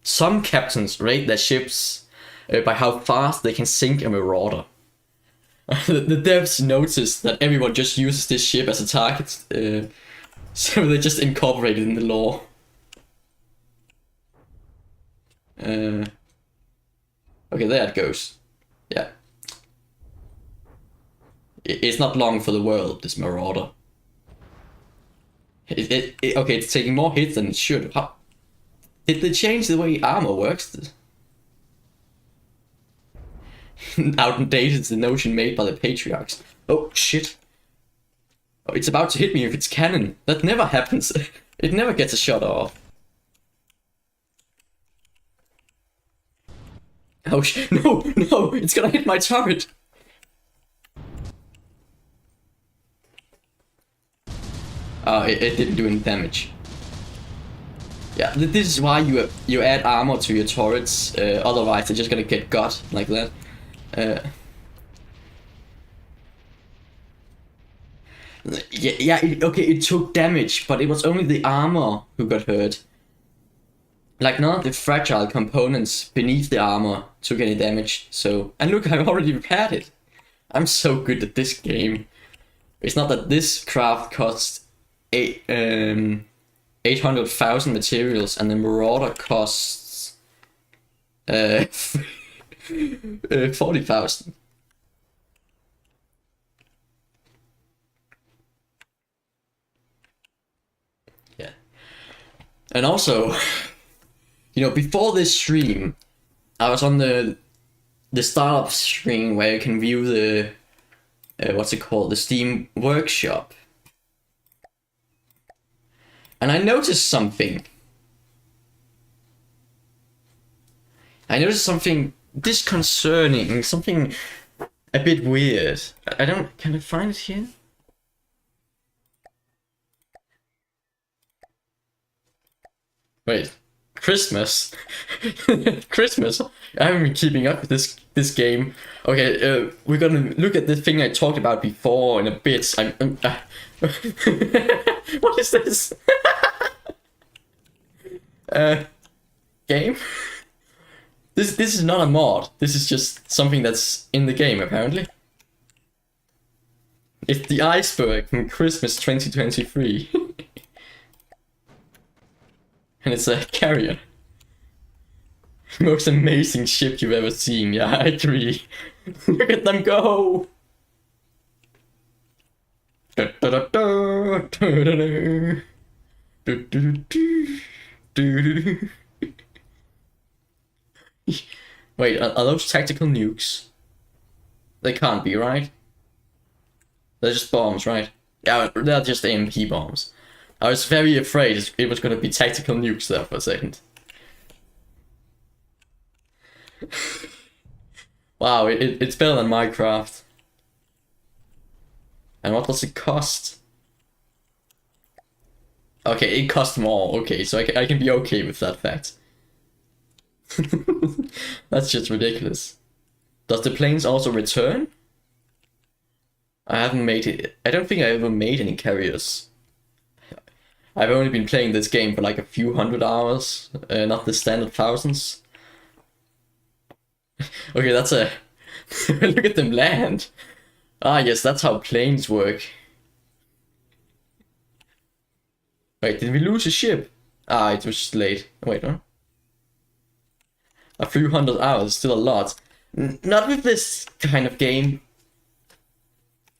Some captains rate their ships by how fast they can sink a Marauder. The devs noticed that everyone just uses this ship as a target, so they just incorporate it in the lore. Okay, there it goes. Yeah. It's not long for the world, this Marauder. Okay, it's taking more hits than it should. How? Did they change the way armor works? Outdated is the notion made by the patriarchs. Oh shit. Oh, it's about to hit me if it's cannon. That never happens. It never gets a shot off. Oh no, it's gonna hit my turret. It didn't do any damage. Yeah, this is why you add armor to your turrets, otherwise they're just gonna get got like that. Uh, yeah, okay, it took damage, but it was only the armor who got hurt. Like, none of the fragile components beneath the armor took any damage. So, and look, I've already repaired it. I'm so good at this game. It's not that this craft costs 800,000 materials, and the Marauder costs 40,000. Yeah. And also, you know, before this stream, I was on the startup screen where you can view the what's it called, the Steam Workshop, and I noticed something. Disconcerting, something a bit weird. I don't. Can I find it here? Wait. Christmas. Christmas. I haven't been keeping up with this game. Okay, we're gonna look at the thing I talked about before in a bit. What is this? Game? This is not a mod. This is just something that's in the game, apparently. It's the iceberg from Christmas 2023. And it's a carrier. Most amazing ship you've ever seen. Yeah, I agree. Look at them go! Wait, are those tactical nukes? They can't be, right? They're just bombs, right? Yeah, they're just AMP bombs. I was very afraid it was going to be tactical nukes there for a second. Wow, it's better than Minecraft. And what does it cost? Okay, it costs more. Okay, so I can be okay with that fact. That's just ridiculous. Does the planes also return? I haven't made it. I don't think I ever made any carriers. I've only been playing this game for like a few hundred hours, not the standard thousands. Okay, that's a... Look at them land. Ah, yes, that's how planes work. Wait, did we lose a ship? Ah, it was just late. Wait, huh? A few hundred hours, still a lot. Not with this kind of game.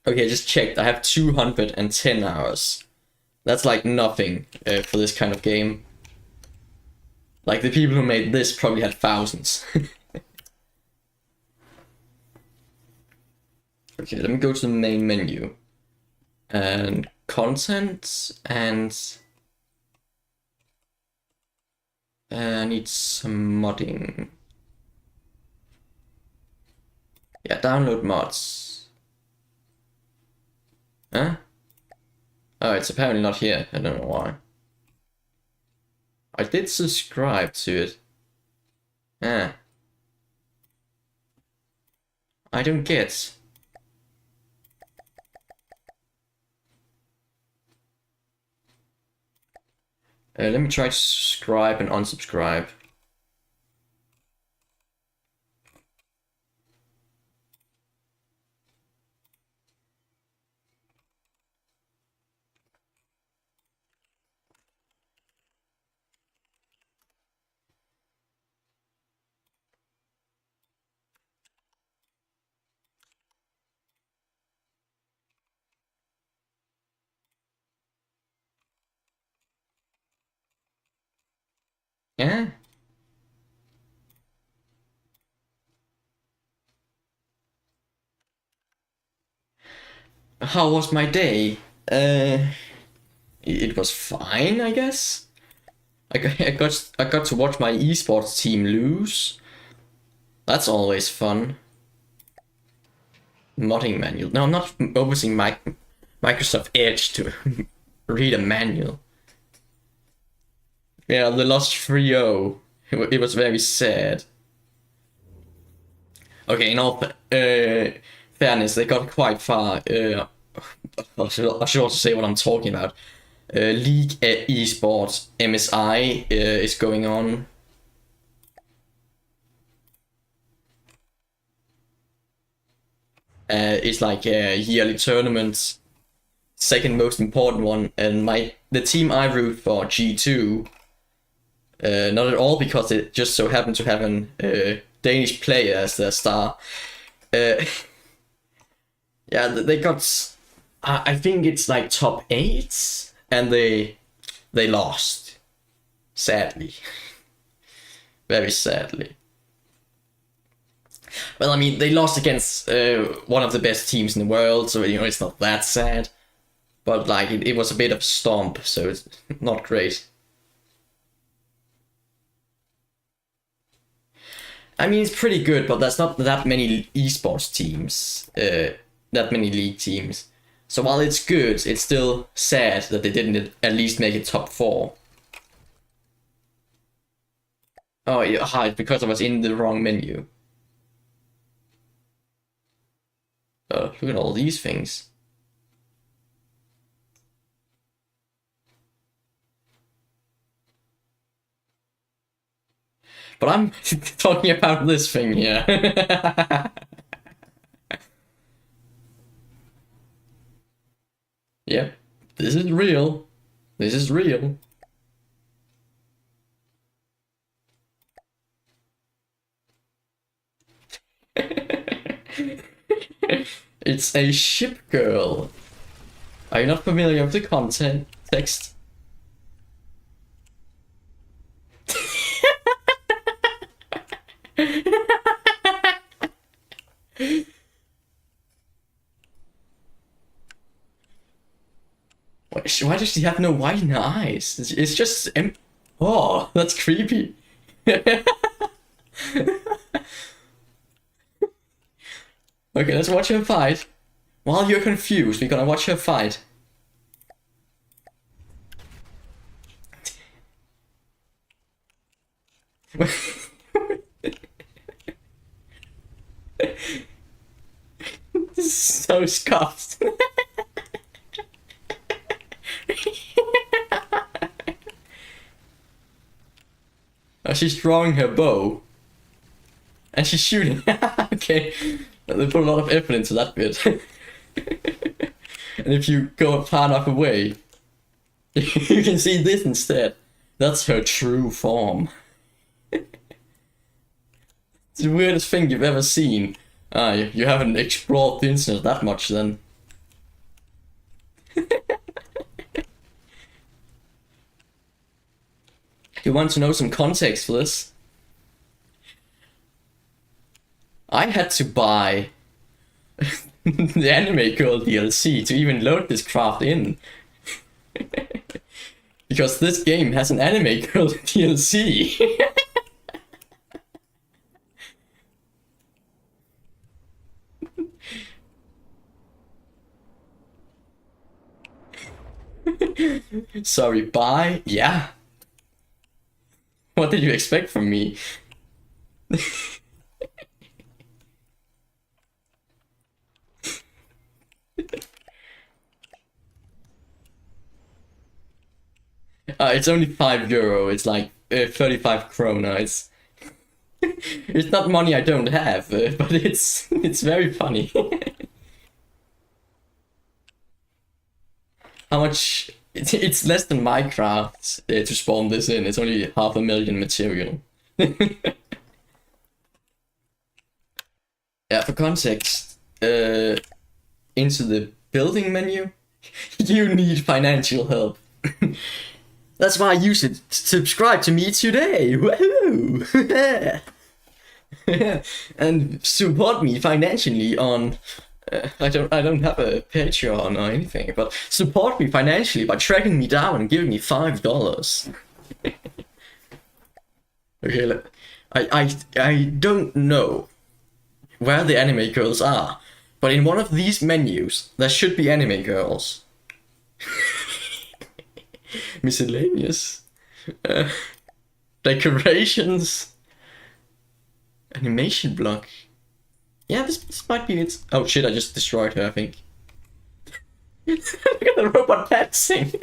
Okay, I just checked. I have 210 hours. That's like nothing for this kind of game. Like, the people who made this probably had thousands. Okay, let me go to the main menu. And content, and I need some modding. Yeah, download mods. Huh? Oh, it's apparently not here. I don't know why. I did subscribe to it. Ah. I don't get. Let me try to subscribe and unsubscribe. Yeah. How was my day? It was fine, I guess. I got to watch my esports team lose. That's always fun. Modding manual. No, I'm not opening Microsoft Edge to read a manual. Yeah, they lost 3-0. It was very sad. Okay, in all fairness, they got quite far. I should also say what I'm talking about. League Esports MSI is going on. It's like a yearly tournament, second most important one, and the team I root for, G2, not at all because it just so happened to have an Danish player as their star. Yeah, they got, I think it's like top 8, and they lost, sadly, very sadly. Well, I mean, they lost against one of the best teams in the world, so you know it's not that sad. But like, it was a bit of a stomp, so it's not great. I mean, it's pretty good, but there's not that many esports teams, that many league teams. So while it's good, it's still sad that they didn't at least make it top 4. Oh, yeah, because I was in the wrong menu. Look at all these things. But I'm talking about this thing here. Yep, this is real. This is real. It's a ship girl. Are you not familiar with the content text? Why does she have no white in her eyes? It's just oh, that's creepy. Okay, let's watch her fight. While you're confused, we're gonna watch her fight. This is so scuffed. Oh, she's drawing her bow. And she's shooting. Okay. They put a lot of effort into that bit. And if you go far enough away, you can see this instead. That's her true form. It's the weirdest thing you've ever seen. You haven't explored the internet that much then. You want to know some context for this? I had to buy the Anime Girl DLC to even load this craft in. Because this game has an Anime Girl DLC. Sorry, bye? Yeah. What did you expect from me? It's only €5. It's like 35 krona. It's not money I don't have, but it's very funny. How much? It's less than Minecraft to spawn this in. It's only 500,000 material. Yeah, for context, into the building menu, you need financial help. That's why you should subscribe to me today. Woohoo! And support me financially on. I don't have a Patreon or anything, but support me financially by tracking me down and giving me $5. Okay, I don't know where the anime girls are, but in one of these menus there should be anime girls. Miscellaneous. Decorations. Animation block. Yeah, this might be it. Oh shit, I just destroyed her, I think. Look at the robot dancing.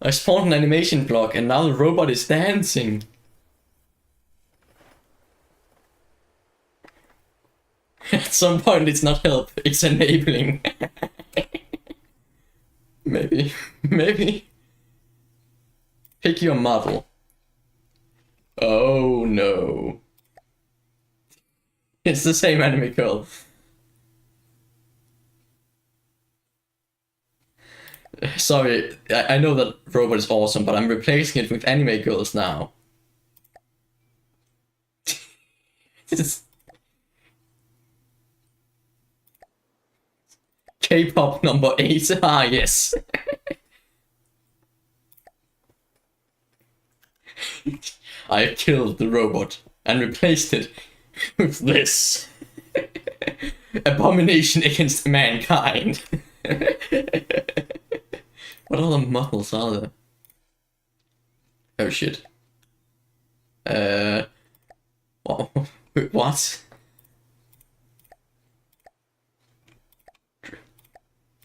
I spawned an animation block and now the robot is dancing. At some point it's not help, it's enabling. Maybe. Maybe. Pick your model. Oh no. It's the same anime girl. Sorry, I know that robot is awesome, but I'm replacing it with anime girls now. K-pop number 8. Ah, yes. I killed the robot and replaced it with this. Abomination against mankind. What other models are there? Oh shit. Oh, what?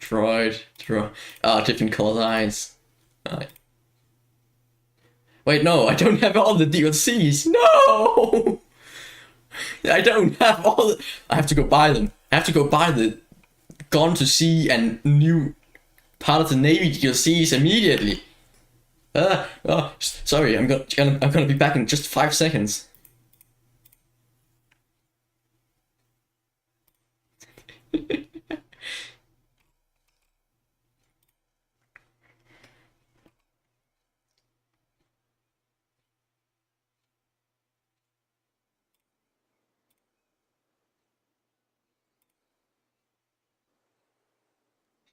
Droid. Ah, different colored eyes. Wait, no, I don't have all the DLCs. No! I don't have all the... I have to go buy them. I have to go buy the Gone to Sea and new part of the Navy DLCs immediately. Oh, sorry, I'm gonna be back in just 5 seconds.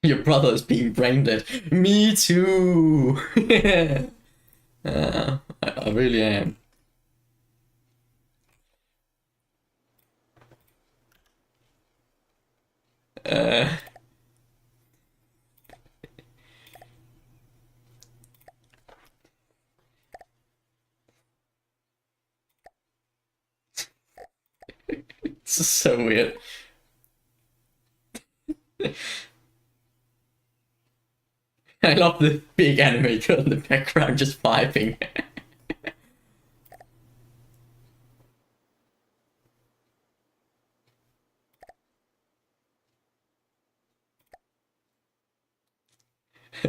Your brother is being brain dead. Me too. I really am. This is so weird. I love the big anime girl in the background just vibing.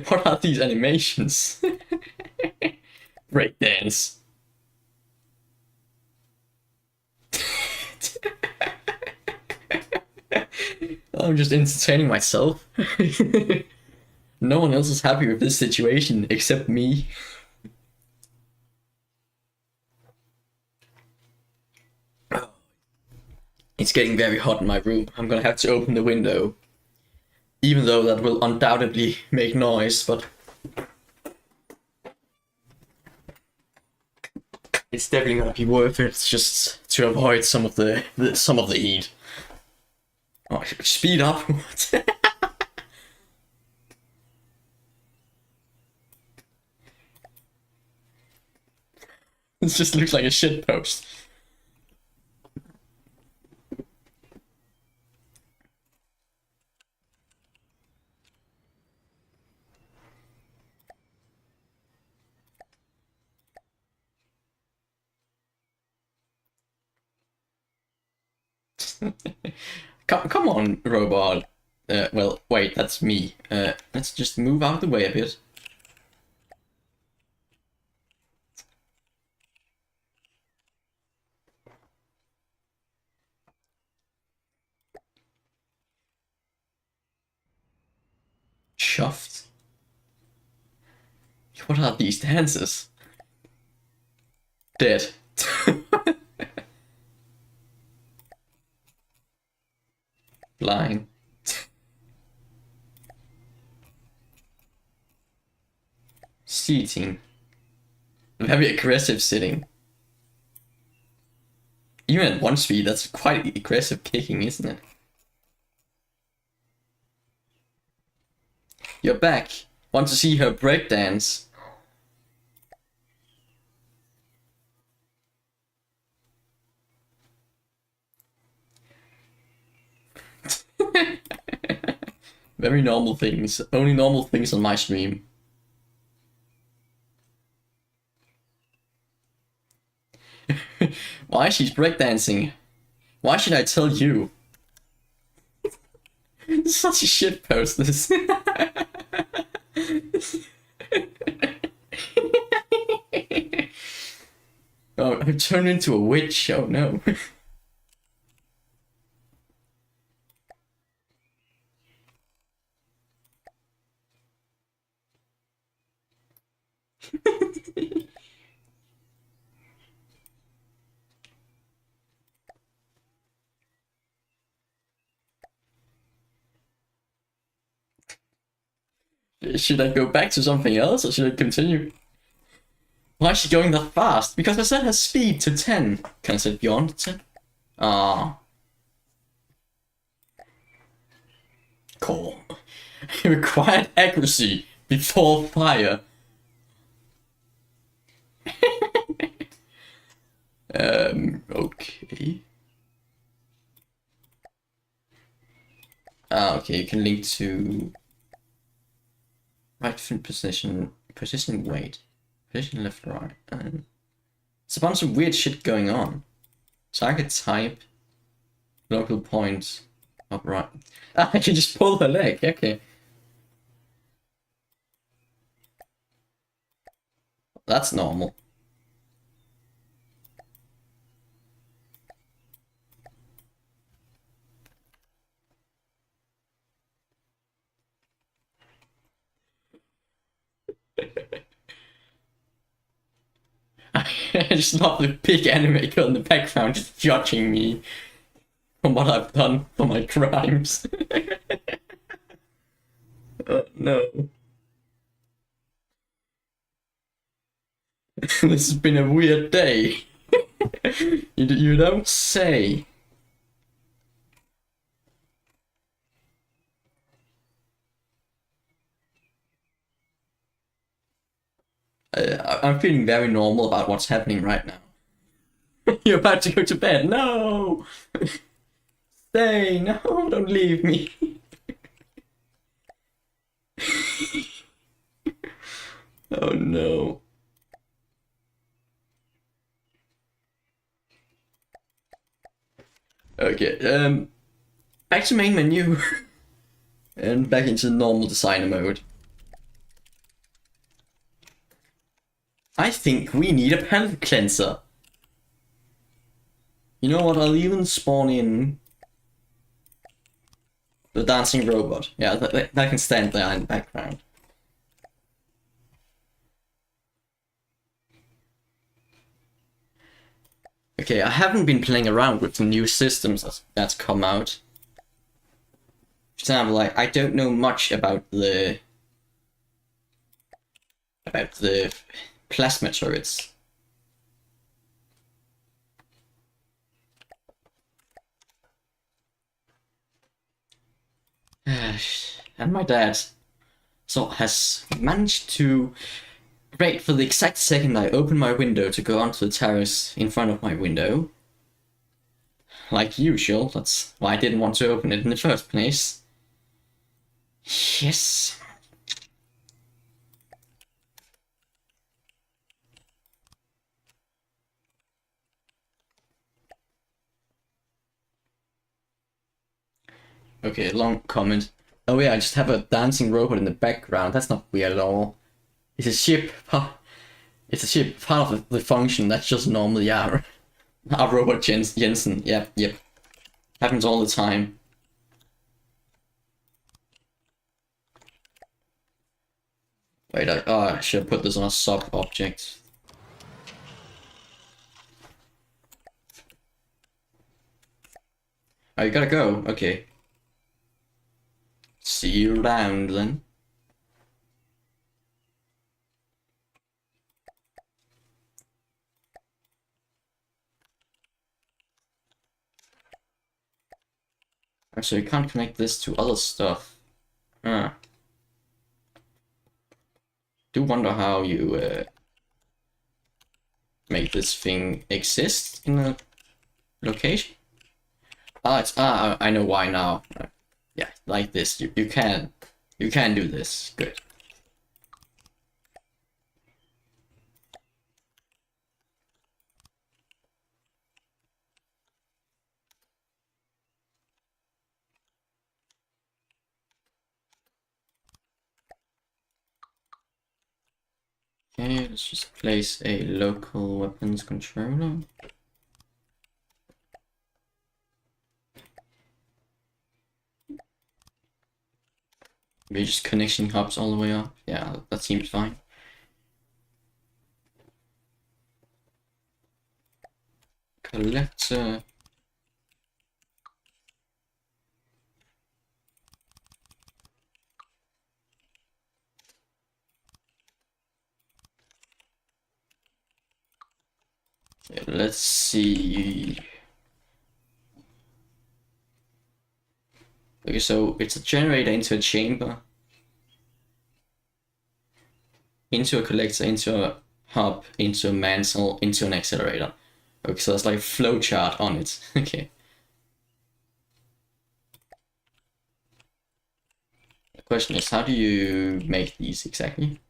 What are these animations? Breakdance. I'm just entertaining myself. No one else is happy with this situation except me. It's getting very hot in my room. I'm gonna have to open the window. Even though that will undoubtedly make noise, but... it's definitely gonna be worth it just to avoid some of the heat. Oh, speed up. This just looks like a shit post. Come on, robot. Well, wait, that's me. Let's just move out of the way a bit. Chuffed. What are these dances? Dead. Flying. Seating. Very aggressive sitting. Even at 1 speed, that's quite aggressive kicking, isn't it? You're back. Want to see her breakdance? Very normal things. Only normal things on my stream. Why she's breakdancing? Why should I tell you? Such a shit post, this. Oh, I've turned into a witch. Oh no. Should I go back to something else or should I continue? Why is she going that fast? Because I set her speed to 10. Can I set beyond 10? Ah. Cool. Required accuracy before fire. Okay. Ah, okay, you can link to right foot position, weight, position left, right. It's a bunch of weird shit going on. Target type, local point, upright. Ah, I can just pull her leg. Okay. That's normal. I just love the big anime girl in the background just judging me from what I've done for my crimes. Oh no. This has been a weird day. You don't say. I'm feeling very normal about what's happening right now. You're about to go to bed. No! Stay. No, don't leave me. Oh no. Okay, back to main menu. And back into normal designer mode. I think we need a palette cleanser. You know what, I'll even spawn in the dancing robot. Yeah, that can stand there in the background. Okay, I haven't been playing around with the new systems that's come out. For example, like, I don't know much about the plasma turrets. And my dad has managed to wait for the exact second I open my window to go onto the terrace in front of my window. Like usual, that's why I didn't want to open it in the first place. Yes. Okay, long comment. Oh yeah, I just have a dancing robot in the background. That's not weird at all. It's a ship. It's a ship. Part of the function. That's just normal. Yeah, our robot Jensen. Yep. Happens all the time. Wait, I should put this on a sub object. Oh, you gotta go. Okay. See you around then. So you can't connect this to other stuff. Do wonder how you make this thing exist in a location. I know why now. Yeah, like this. You can do this. Good. Okay, let's just place a local weapons controller. Maybe just connection hubs all the way up. Yeah, that seems fine. Collector. Okay, let's see. Okay, so it's a generator into a chamber, into a collector, into a hub, into a mantle, into an accelerator. Okay, so there's like a flow chart on it. Okay. The question is, how do you make these exactly?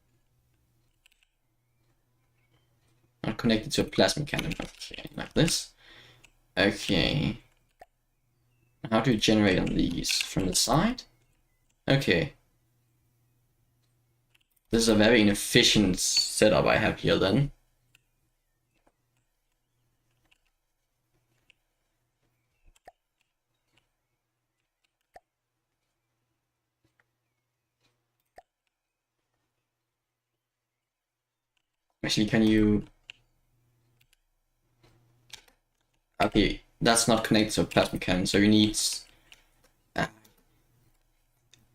Not connected to a plasma cannon. Okay, like this. Okay. How do you generate on these? From the side? Okay. This is a very inefficient setup I have here then. Actually, can you... Okay, that's not connected to a plasma cannon, so you need...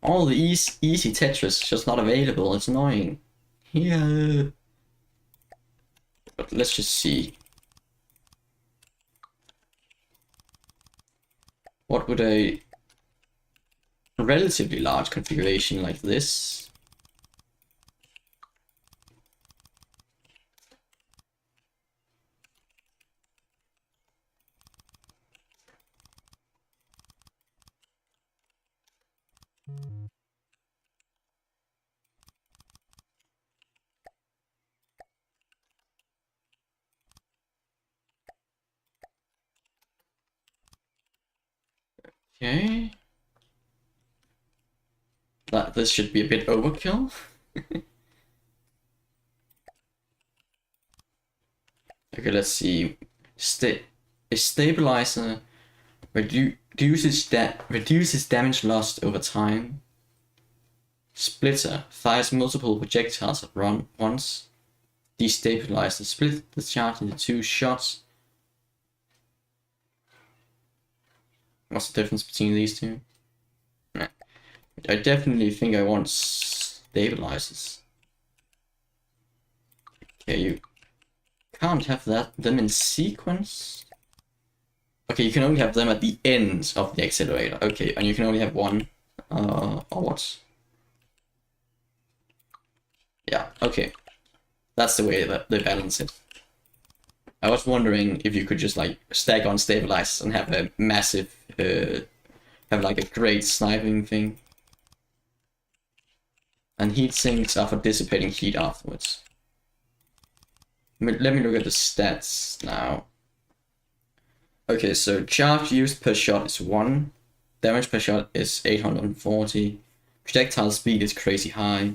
all the easy Tetris is just not available, it's annoying. Yeah. But let's just see. What would a relatively large configuration like this? Okay. This should be a bit overkill. Okay, let's see. A stabilizer reduces damage lost over time. Splitter fires multiple projectiles at once. Destabilizer split the charge into 2 shots. What's the difference between these two? I definitely think I want stabilizers. Okay, you can't have them in sequence. Okay, you can only have them at the end of the accelerator. Okay, and you can only have one. Or what? Yeah, okay. That's the way that they balance it. I was wondering if you could just like stack on stabilizers and have a massive, have like a great sniping thing. And heat sinks are for dissipating heat afterwards. Let me look at the stats now. Okay, so charge used per shot is 1. Damage per shot is 840. Projectile speed is crazy high.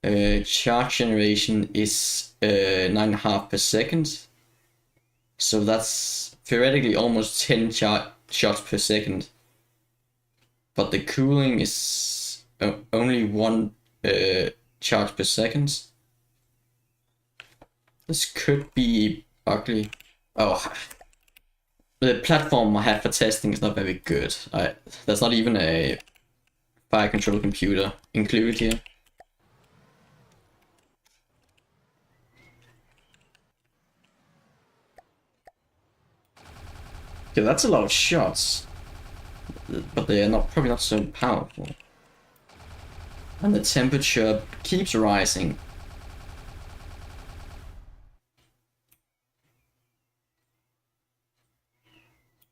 Charge generation is 9.5 per second. So that's theoretically almost 10 shots per second. But the cooling is only 1 charge per second. This could be ugly. Oh, the platform I have for testing is not very good. There's not even a fire control computer included here. Okay, that's a lot of shots, but they are probably not so powerful. And the temperature keeps rising.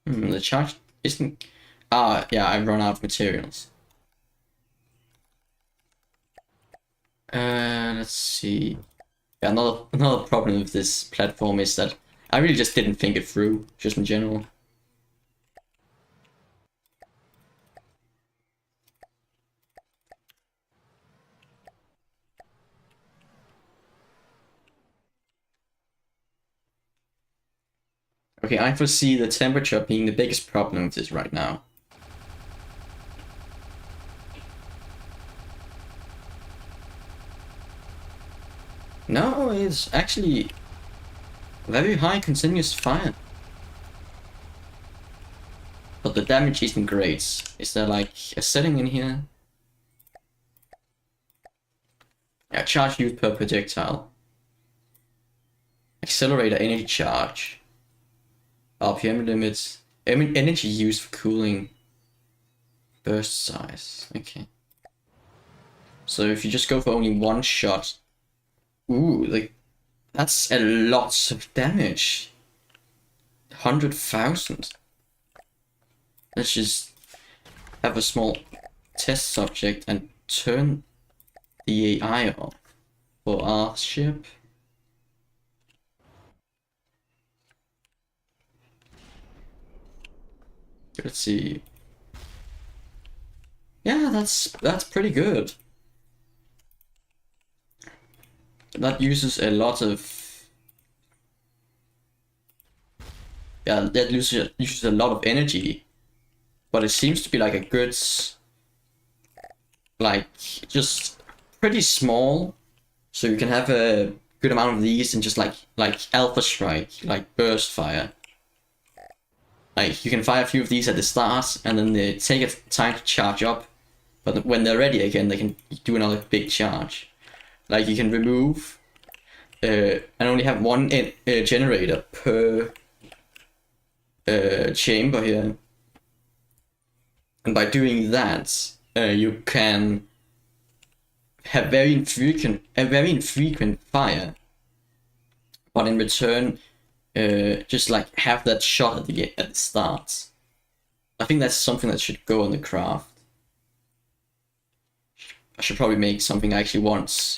The charge isn't Ah, yeah, I run out of materials. Let's see. Yeah, another problem with this platform is that I really just didn't think it through, just in general. Okay, I foresee the temperature being the biggest problem with this right now. No, it's actually very high continuous fire. But the damage isn't great. Is there like a setting in here? Yeah, charge used per projectile. Accelerator energy charge. RPM limits. Energy used for cooling. Burst size. Okay. So if you just go for only one shot. Ooh, like that's a lot of damage. 100,000. Let's just have a small test subject and turn the AI off for our ship. Let's see. Yeah, that's pretty good. That uses a lot of that uses a lot of energy, but it seems to be like a good, like just pretty small, so you can have a good amount of these and just like alpha strike, like burst fire. Like you can fire a few of these at the start, and then they take a time to charge up, but when they're ready again, they can do another big charge. Like you can remove and only have one generator per chamber here, and by doing that, you can have very infrequent fire, but in return, just like have that shot at the start. I think that's something that should go on the craft. I should probably make something I actually want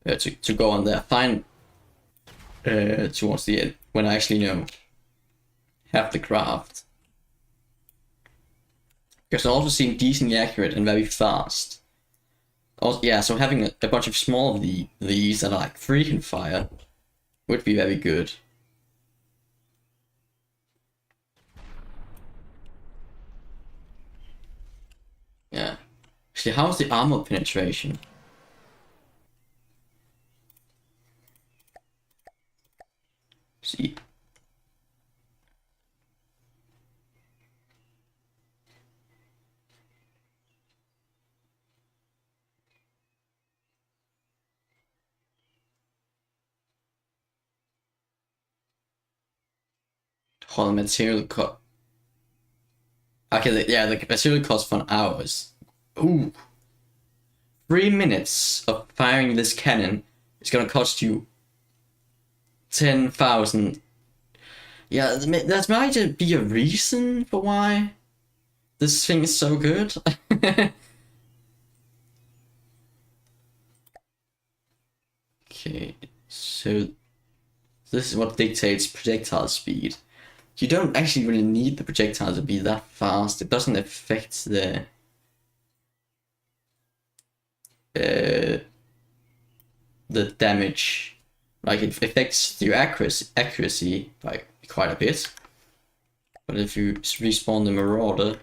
to go on there. Fine. Towards the end, when I actually have the craft. Because it also seems decently accurate and very fast. Also, yeah, so having a bunch of small of these that are like freaking fire would be very good. Yeah. Actually, how's the armor penetration? See. Oh, the material cost. Okay, the material cost for an hour is. Ooh. 3 minutes of firing this cannon is gonna cost you 10,000. Yeah, that might be a reason for why this thing is so good. Okay, so this is what dictates projectile speed. You don't actually really need the projectile to be that fast. It doesn't affect the damage. Like it affects your accuracy by quite a bit. But if you respawn the Marauder,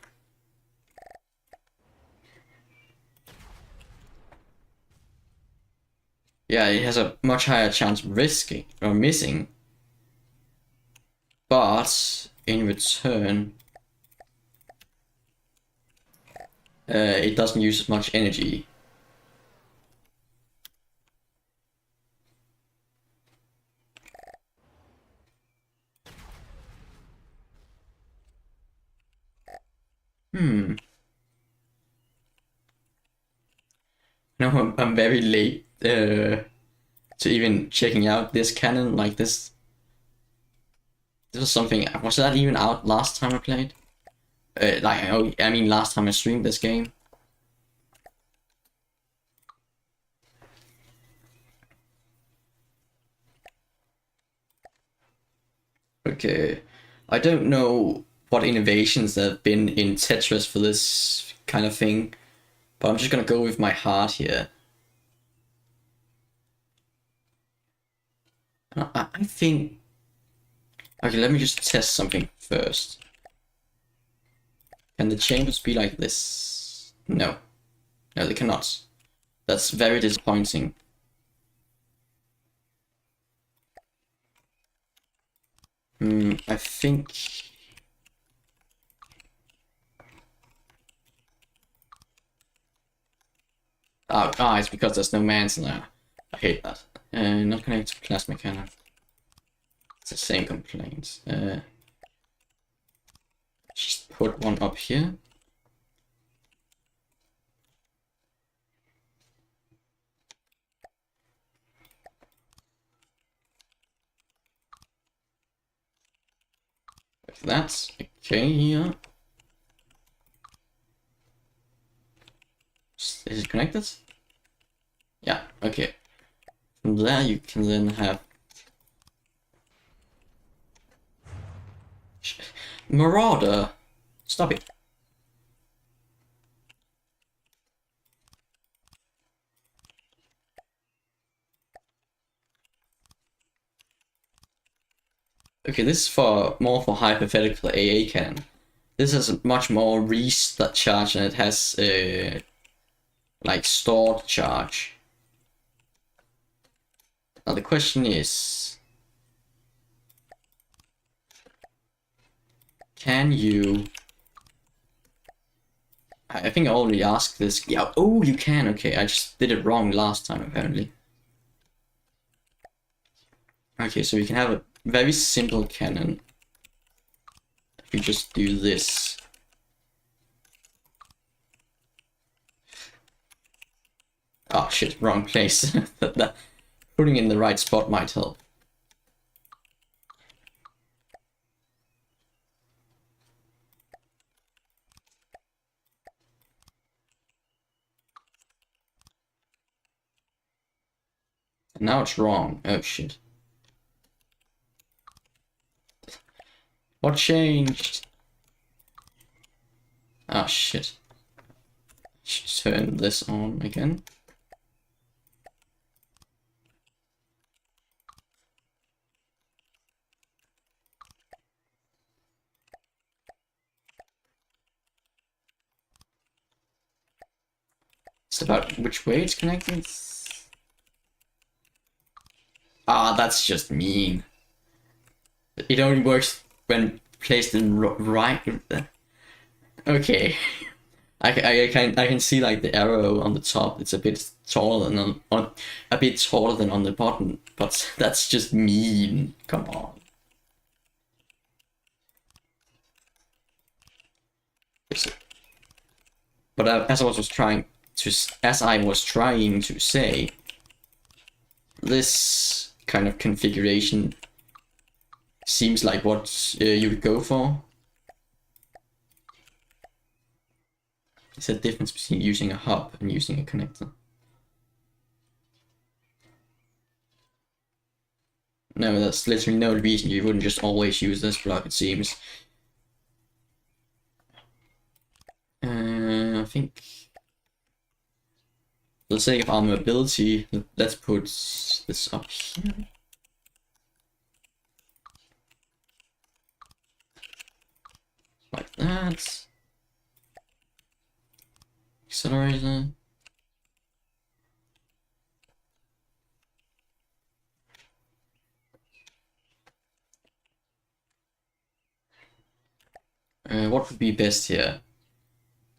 yeah, it has a much higher chance of risking or missing. But in return, it doesn't use as much energy. No, I'm very late to even checking out this cannon. Like this was something. Was that even out last time I played? Like, I mean, last time I streamed this game. Okay, I don't know what innovations there have been in Tetris for this kind of thing, but I'm just gonna go with my heart here. I think. Okay, let me just test something first. Can the chambers be like this? No. No, they cannot. That's very disappointing. I think... it's because there's no mans in there. I hate that. Not connected to plasma cannon. It's the same complaint. Just put one up here. Like that. Okay, here. Is it connected? Yeah, okay. From there you can then have... Marauder! Stop it. Okay, this is for more for hypothetical AA cannon. This has a much more restart charge and it has like stored charge. Now the question is, can you... I think I already asked this. Yeah, oh, you can. Okay, I just did it wrong last time apparently. Okay, so we can have a very simple cannon. If you just do this. Oh shit, wrong place. Putting in the right spot might help. And now it's wrong. Oh shit. What changed? Oh shit. Should turn this on again. It's about which way it's connected. Ah, that's just mean. It only works when placed in right. Okay. I can see like the arrow on the top. It's a bit taller than on a bit taller than on the bottom, but that's just mean. Come on. But as I was trying to say, this kind of configuration seems like what you would go for. It's a difference between using a hub and using a connector. No, that's literally no reason you wouldn't just always use this block, it seems. I think for the sake of our mobility, let's put this up here. Like that. Accelerator. What would be best here?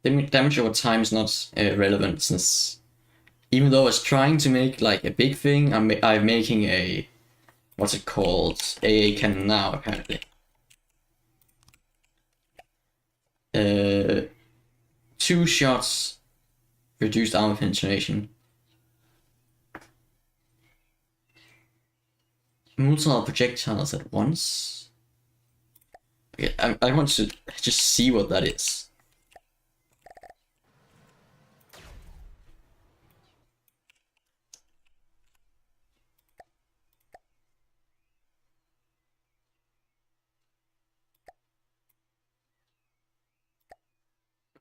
Damage over time is not relevant, since even though I was trying to make like a big thing, I'm making a, what's it called, AA cannon now apparently. 2 shots, reduced armor penetration. Multiple projectiles at once. Okay, I want to just see what that is.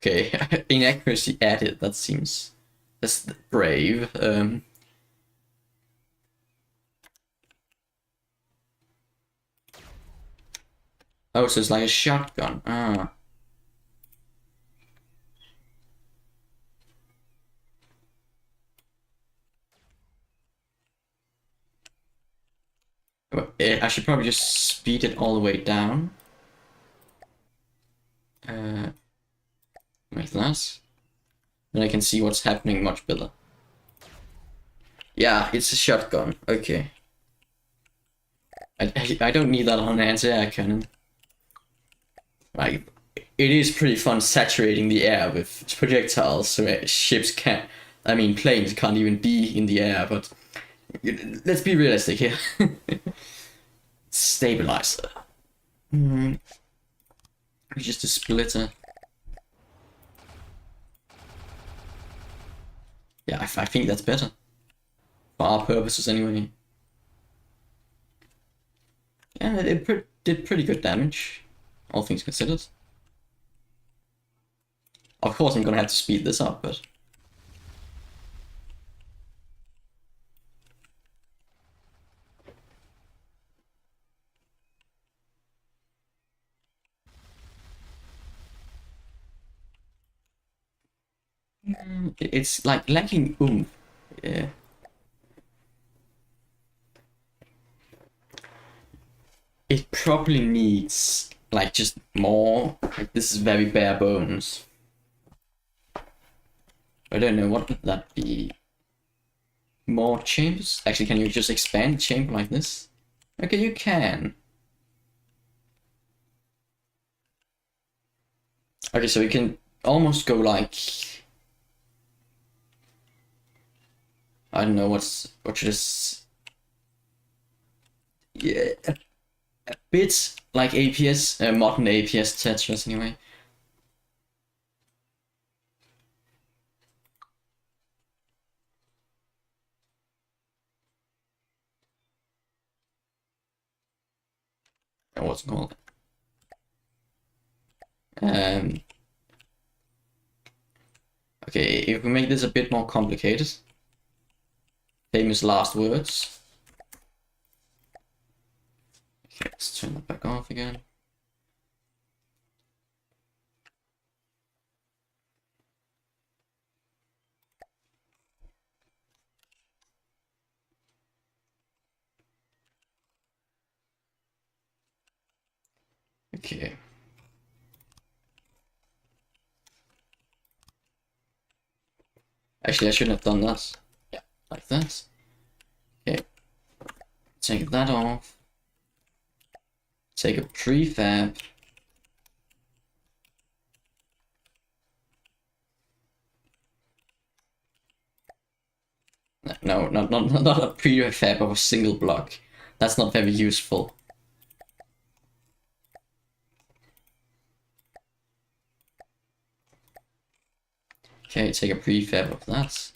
Okay, inaccuracy added. That's brave. Oh, so it's like a shotgun. Ah. Well, I should probably just speed it all the way down. Like that. Then I can see what's happening much better. Yeah, it's a shotgun. Okay. I don't need that on an anti-air cannon. Like, it is pretty fun saturating the air with projectiles, so ships can't. I mean, planes can't even be in the air. But let's be realistic here. Stabilizer. Just a splitter. Yeah, I think that's better. For our purposes, anyway. Yeah, it did pretty good damage, all things considered. Of course, I'm gonna have to speed this up, but. It's like lacking oomph. Yeah. It probably needs like just more. Like this is very bare bones. I don't know what would that be. More chambers? Actually, can you just expand the chamber like this? Okay, you can. Okay, so we can almost go like I don't know what should this. Yeah, a bit like APS, modern APS Tetris anyway. What's it called? Um. Okay, if we make this a bit more complicated. Famous last words. Okay, let's turn that back off again. Okay. Actually, I shouldn't have done that. Yeah, like that. Okay. Take that off. Take a prefab. No, not a prefab of a single block. That's not very useful. Okay, take a prefab of that.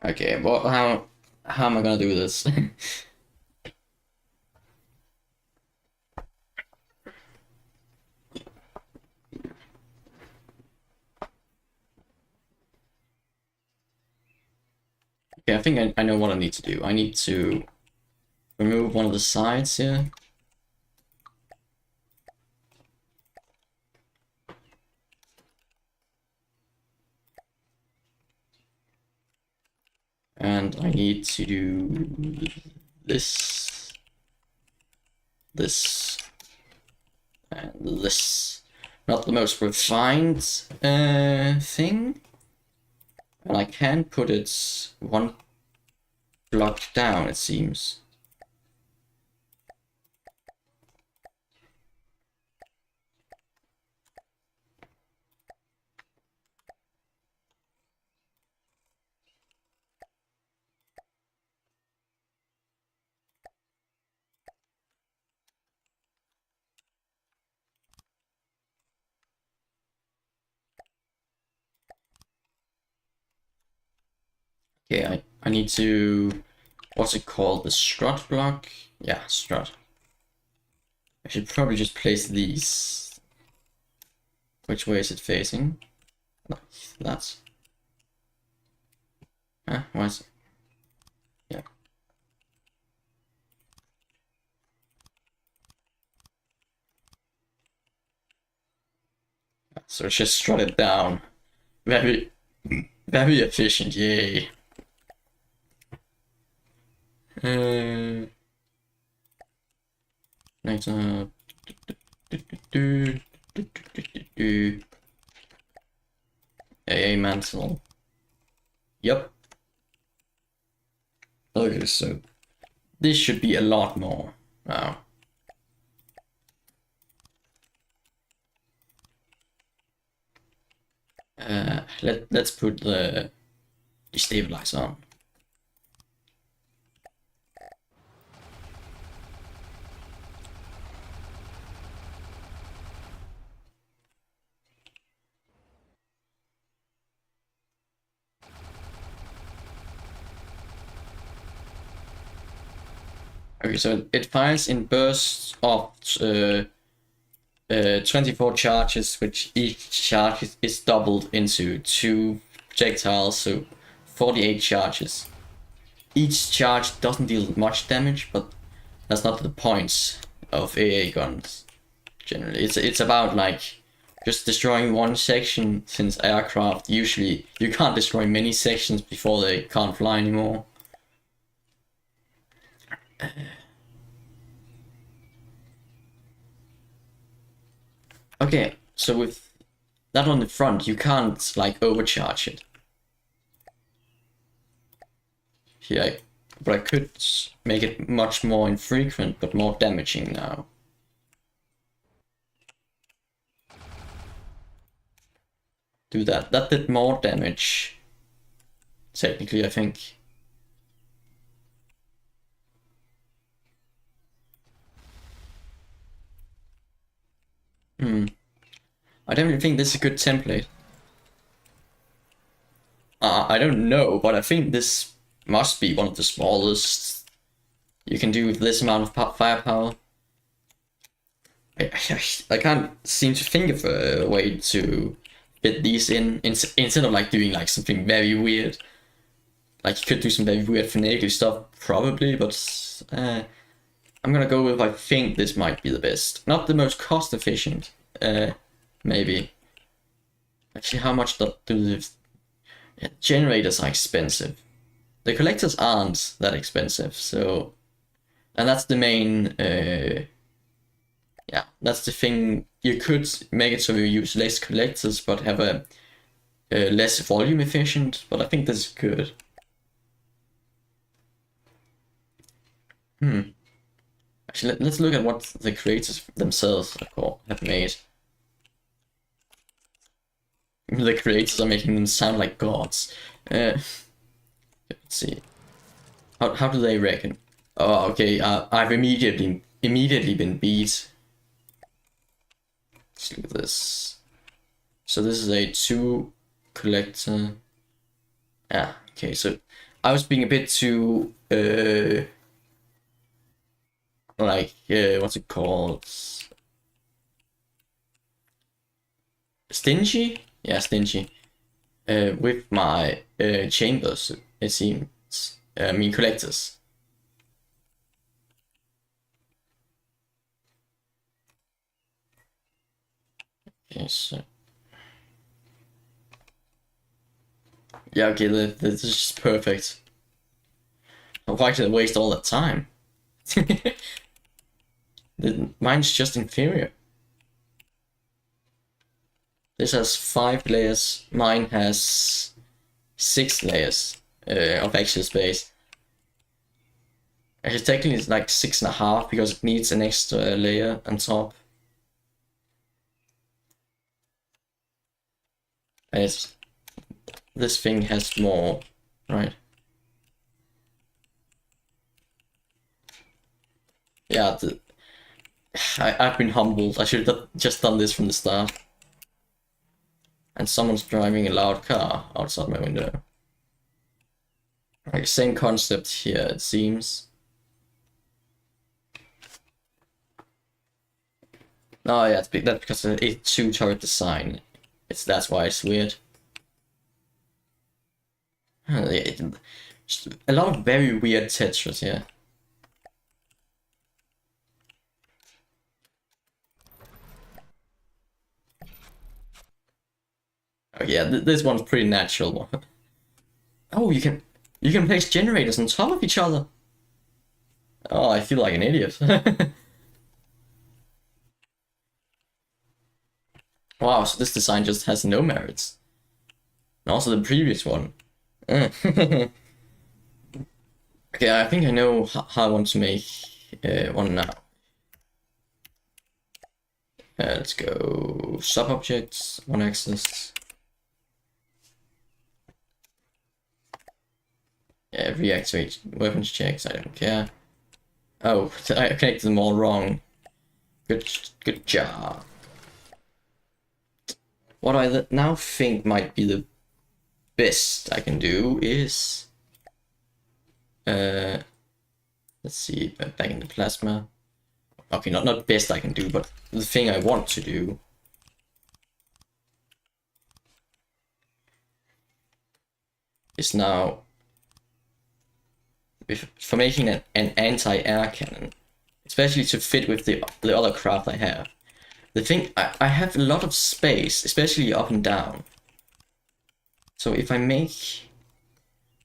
Okay, well, how am I gonna do this? Okay, I think I know what I need to do. I need to remove one of the sides here. And I need to do this, this, and this. Not the most refined thing. And I can put it one block down, it seems. Okay, I need to, what's it called? The strut block? Yeah, strut. I should probably just place these. Which way is it facing? Like that. Huh? Why is it? Yeah. So it's just strut it down. Very, very efficient, yay. Next, AA mantle. Yep. Okay, so this should be a lot more now. Let's put the stabilizer on. Okay, so it fires in bursts of 24 charges, which each charge is doubled into 2 projectiles, so 48 charges. Each charge doesn't deal much damage, but that's not the points of AA guns. Generally, it's about like just destroying one section, since aircraft usually you can't destroy many sections before they can't fly anymore. Okay, so with that on the front, you can't like overcharge it. Here, but I could make it much more infrequent, but more damaging now. Do that. That did more damage. Technically, I think. I don't really think this is a good template. I don't know, but I think this must be one of the smallest you can do with this amount of firepower. I can't seem to think of a way to fit these in instead of like doing like something very weird. Like you could do some very weird finagle stuff probably, but I'm gonna go with I think this might be the best. Not the most cost efficient, maybe. Actually, how much do the generators are expensive? The collectors aren't that expensive, so, and that's the main. Yeah, that's the thing. You could make it so you use less collectors, but have a less volume efficient. But I think this is good. Actually, let's look at what the creators themselves have made. The creators are making them sound like gods. Let's see. How do they reckon? Oh, okay. I've immediately been beat. Let's look at this. So this is a 2 collector. Yeah. Okay. So I was being a bit too like what's it called? Stingy? Yeah, stingy. With my chambers, it seems. I mean collectors. Okay, so yeah, okay, this is just perfect. Why did I waste all that time? Mine's just inferior. This has 5 layers. Mine has 6 layers of extra space. Actually, technically it's like 6.5 because it needs an extra layer on top. And this thing has more, right? Yeah, I've been humbled. I should have just done this from the start. And someone's driving a loud car outside my window. Like same concept here, it seems. Oh yeah, that's because of the 2 turret design. That's why it's weird. Just a lot of very weird textures here. Oh yeah, this one's pretty natural. Oh, you can place generators on top of each other. Oh, I feel like an idiot. Wow, so this design just has no merits. And also the previous one. Okay, I think I know how I want to make one now. Let's go sub-objects, one axis. Yeah, reactivate weapons checks, I don't care. Oh, I connected them all wrong. Good job. What I now think might be the best I can do is... let's see, back in the plasma. Okay, not best I can do, but the thing I want to do. Is now... for making an anti-air cannon. Especially to fit with the other craft I have. The thing, I have a lot of space, especially up and down. So if I make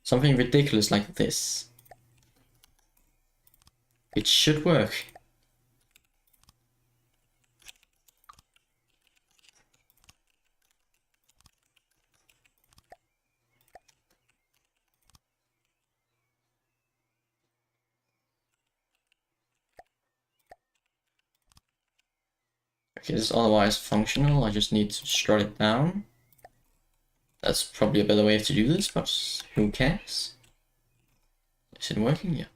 something ridiculous like this, it should work. Okay, this is otherwise functional, I just need to strut it down. That's probably a better way to do this, but who cares? Is it working? Yeah.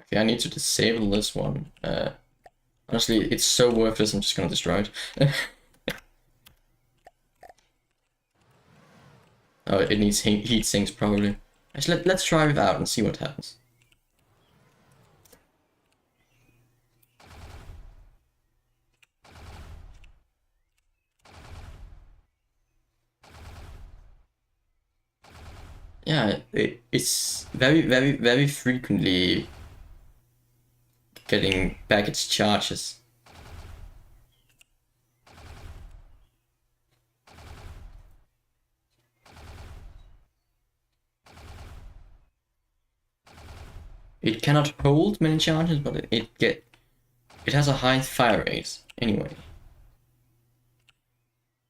Okay, I need to disable this one. Honestly, it's so worthless, I'm just gonna destroy it. Oh, it needs heat sinks probably. Actually, let's try it out and see what happens. Yeah, it's very frequently getting back its charges. It cannot hold many charges, but it has a high fire rate anyway.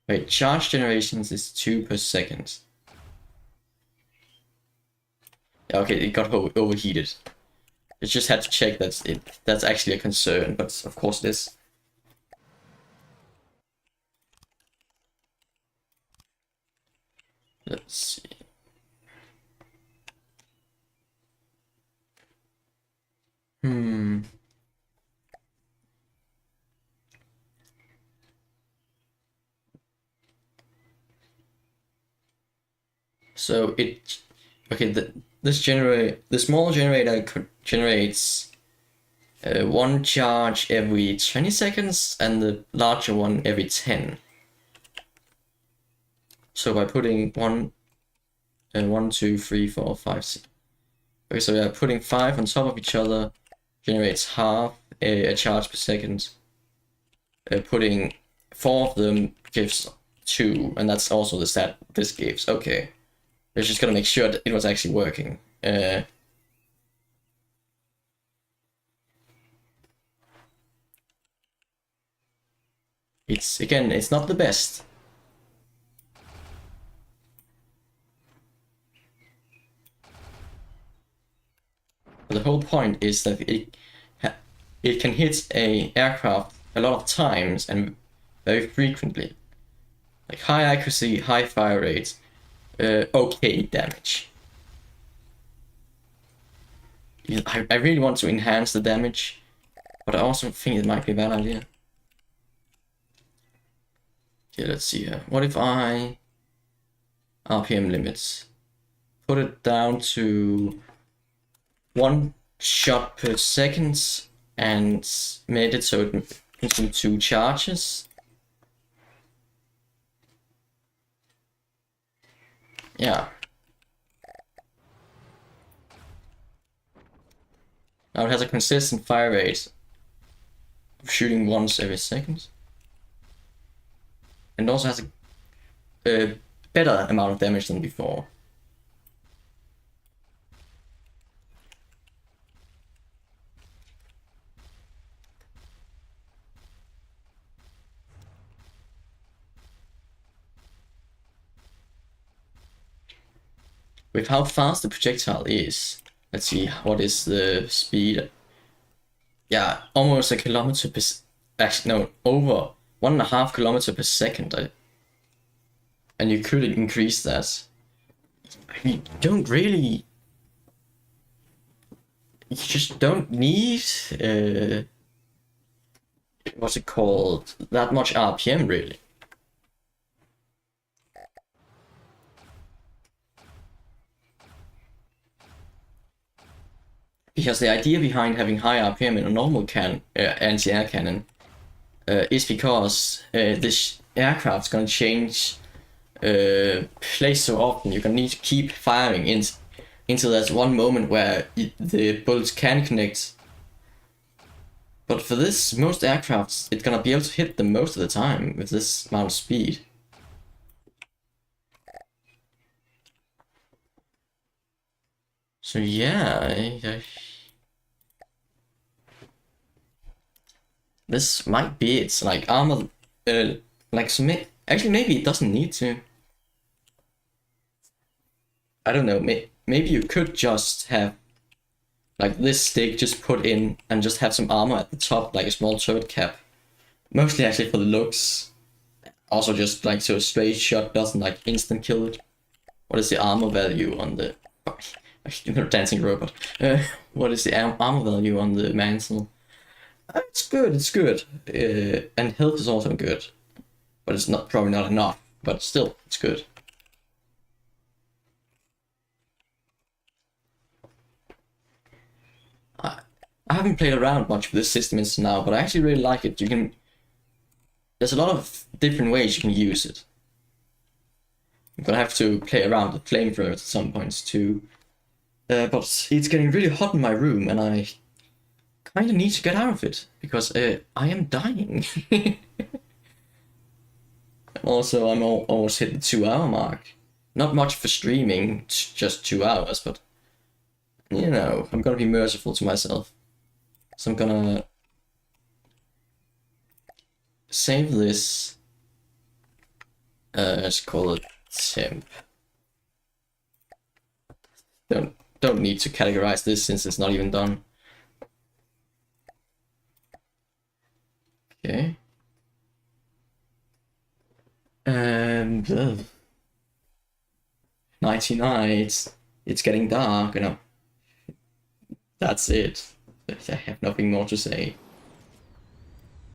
Wait, charge generations is 2 per second. Yeah, okay, it got overheated. It just had to check that's actually a concern, but of course it is. Let's see. So the small generator generates 1 charge every 20 seconds and the larger one every 10. So by putting 1, 2, 3, 4, 5, 6. Okay, so yeah, putting 5 on top of each other generates half a charge per second. Putting 4 of them gives 2, and that's also the stat this gives. Okay. I was just gonna make sure that it was actually working. It's not the best. But the whole point is that it can hit a aircraft a lot of times and very frequently. Like high accuracy, high fire rate, okay damage. I really want to enhance the damage, but I also think it might be a bad idea. Okay, let's see here. What if I RPM limits? Put it down to 1 shot per second and made it so it consumes 2 charges. Yeah. Now it has a consistent fire rate of shooting once every second. And also has a better amount of damage than before. With how fast the projectile is, let's see, what is the speed? Yeah, almost a kilometer per... Actually, no, over 1.5 kilometers per second. And you could increase that. You don't really... You just don't need... what's it called? That much RPM, really. Because the idea behind having high RPM in a normal anti-air cannon is because this aircraft's gonna change place so often. You're gonna need to keep firing until there's one moment where the bullets can connect. But for this, most aircrafts, it's gonna be able to hit them most of the time with this amount of speed. So yeah, this might be it. Like armor, like actually maybe it doesn't need to. I don't know. Maybe you could just have like this stick just put in and just have some armor at the top, like a small turret cap. Mostly actually for the looks. Also just like so a straight shot doesn't like instant kill it. What is the armor value on the... dancing robot. What is the armor value on the mantle? It's good, it's good. And health is also good. But it's not probably not enough. But still, it's good. I haven't played around much with this system until now, but I actually really like it. There's a lot of different ways you can use it. I'm gonna have to play around with flamethrowers at some points too. But it's getting really hot in my room, and I kind of need to get out of it because I am dying. Also, I'm almost hit the 2-hour mark. Not much for streaming, just 2 hours, but you know, I'm gonna be merciful to myself. So I'm gonna save this. Let's call it temp. Don't need to categorize this since it's not even done. Okay. And 99. It's getting dark. You know. That's it. I have nothing more to say.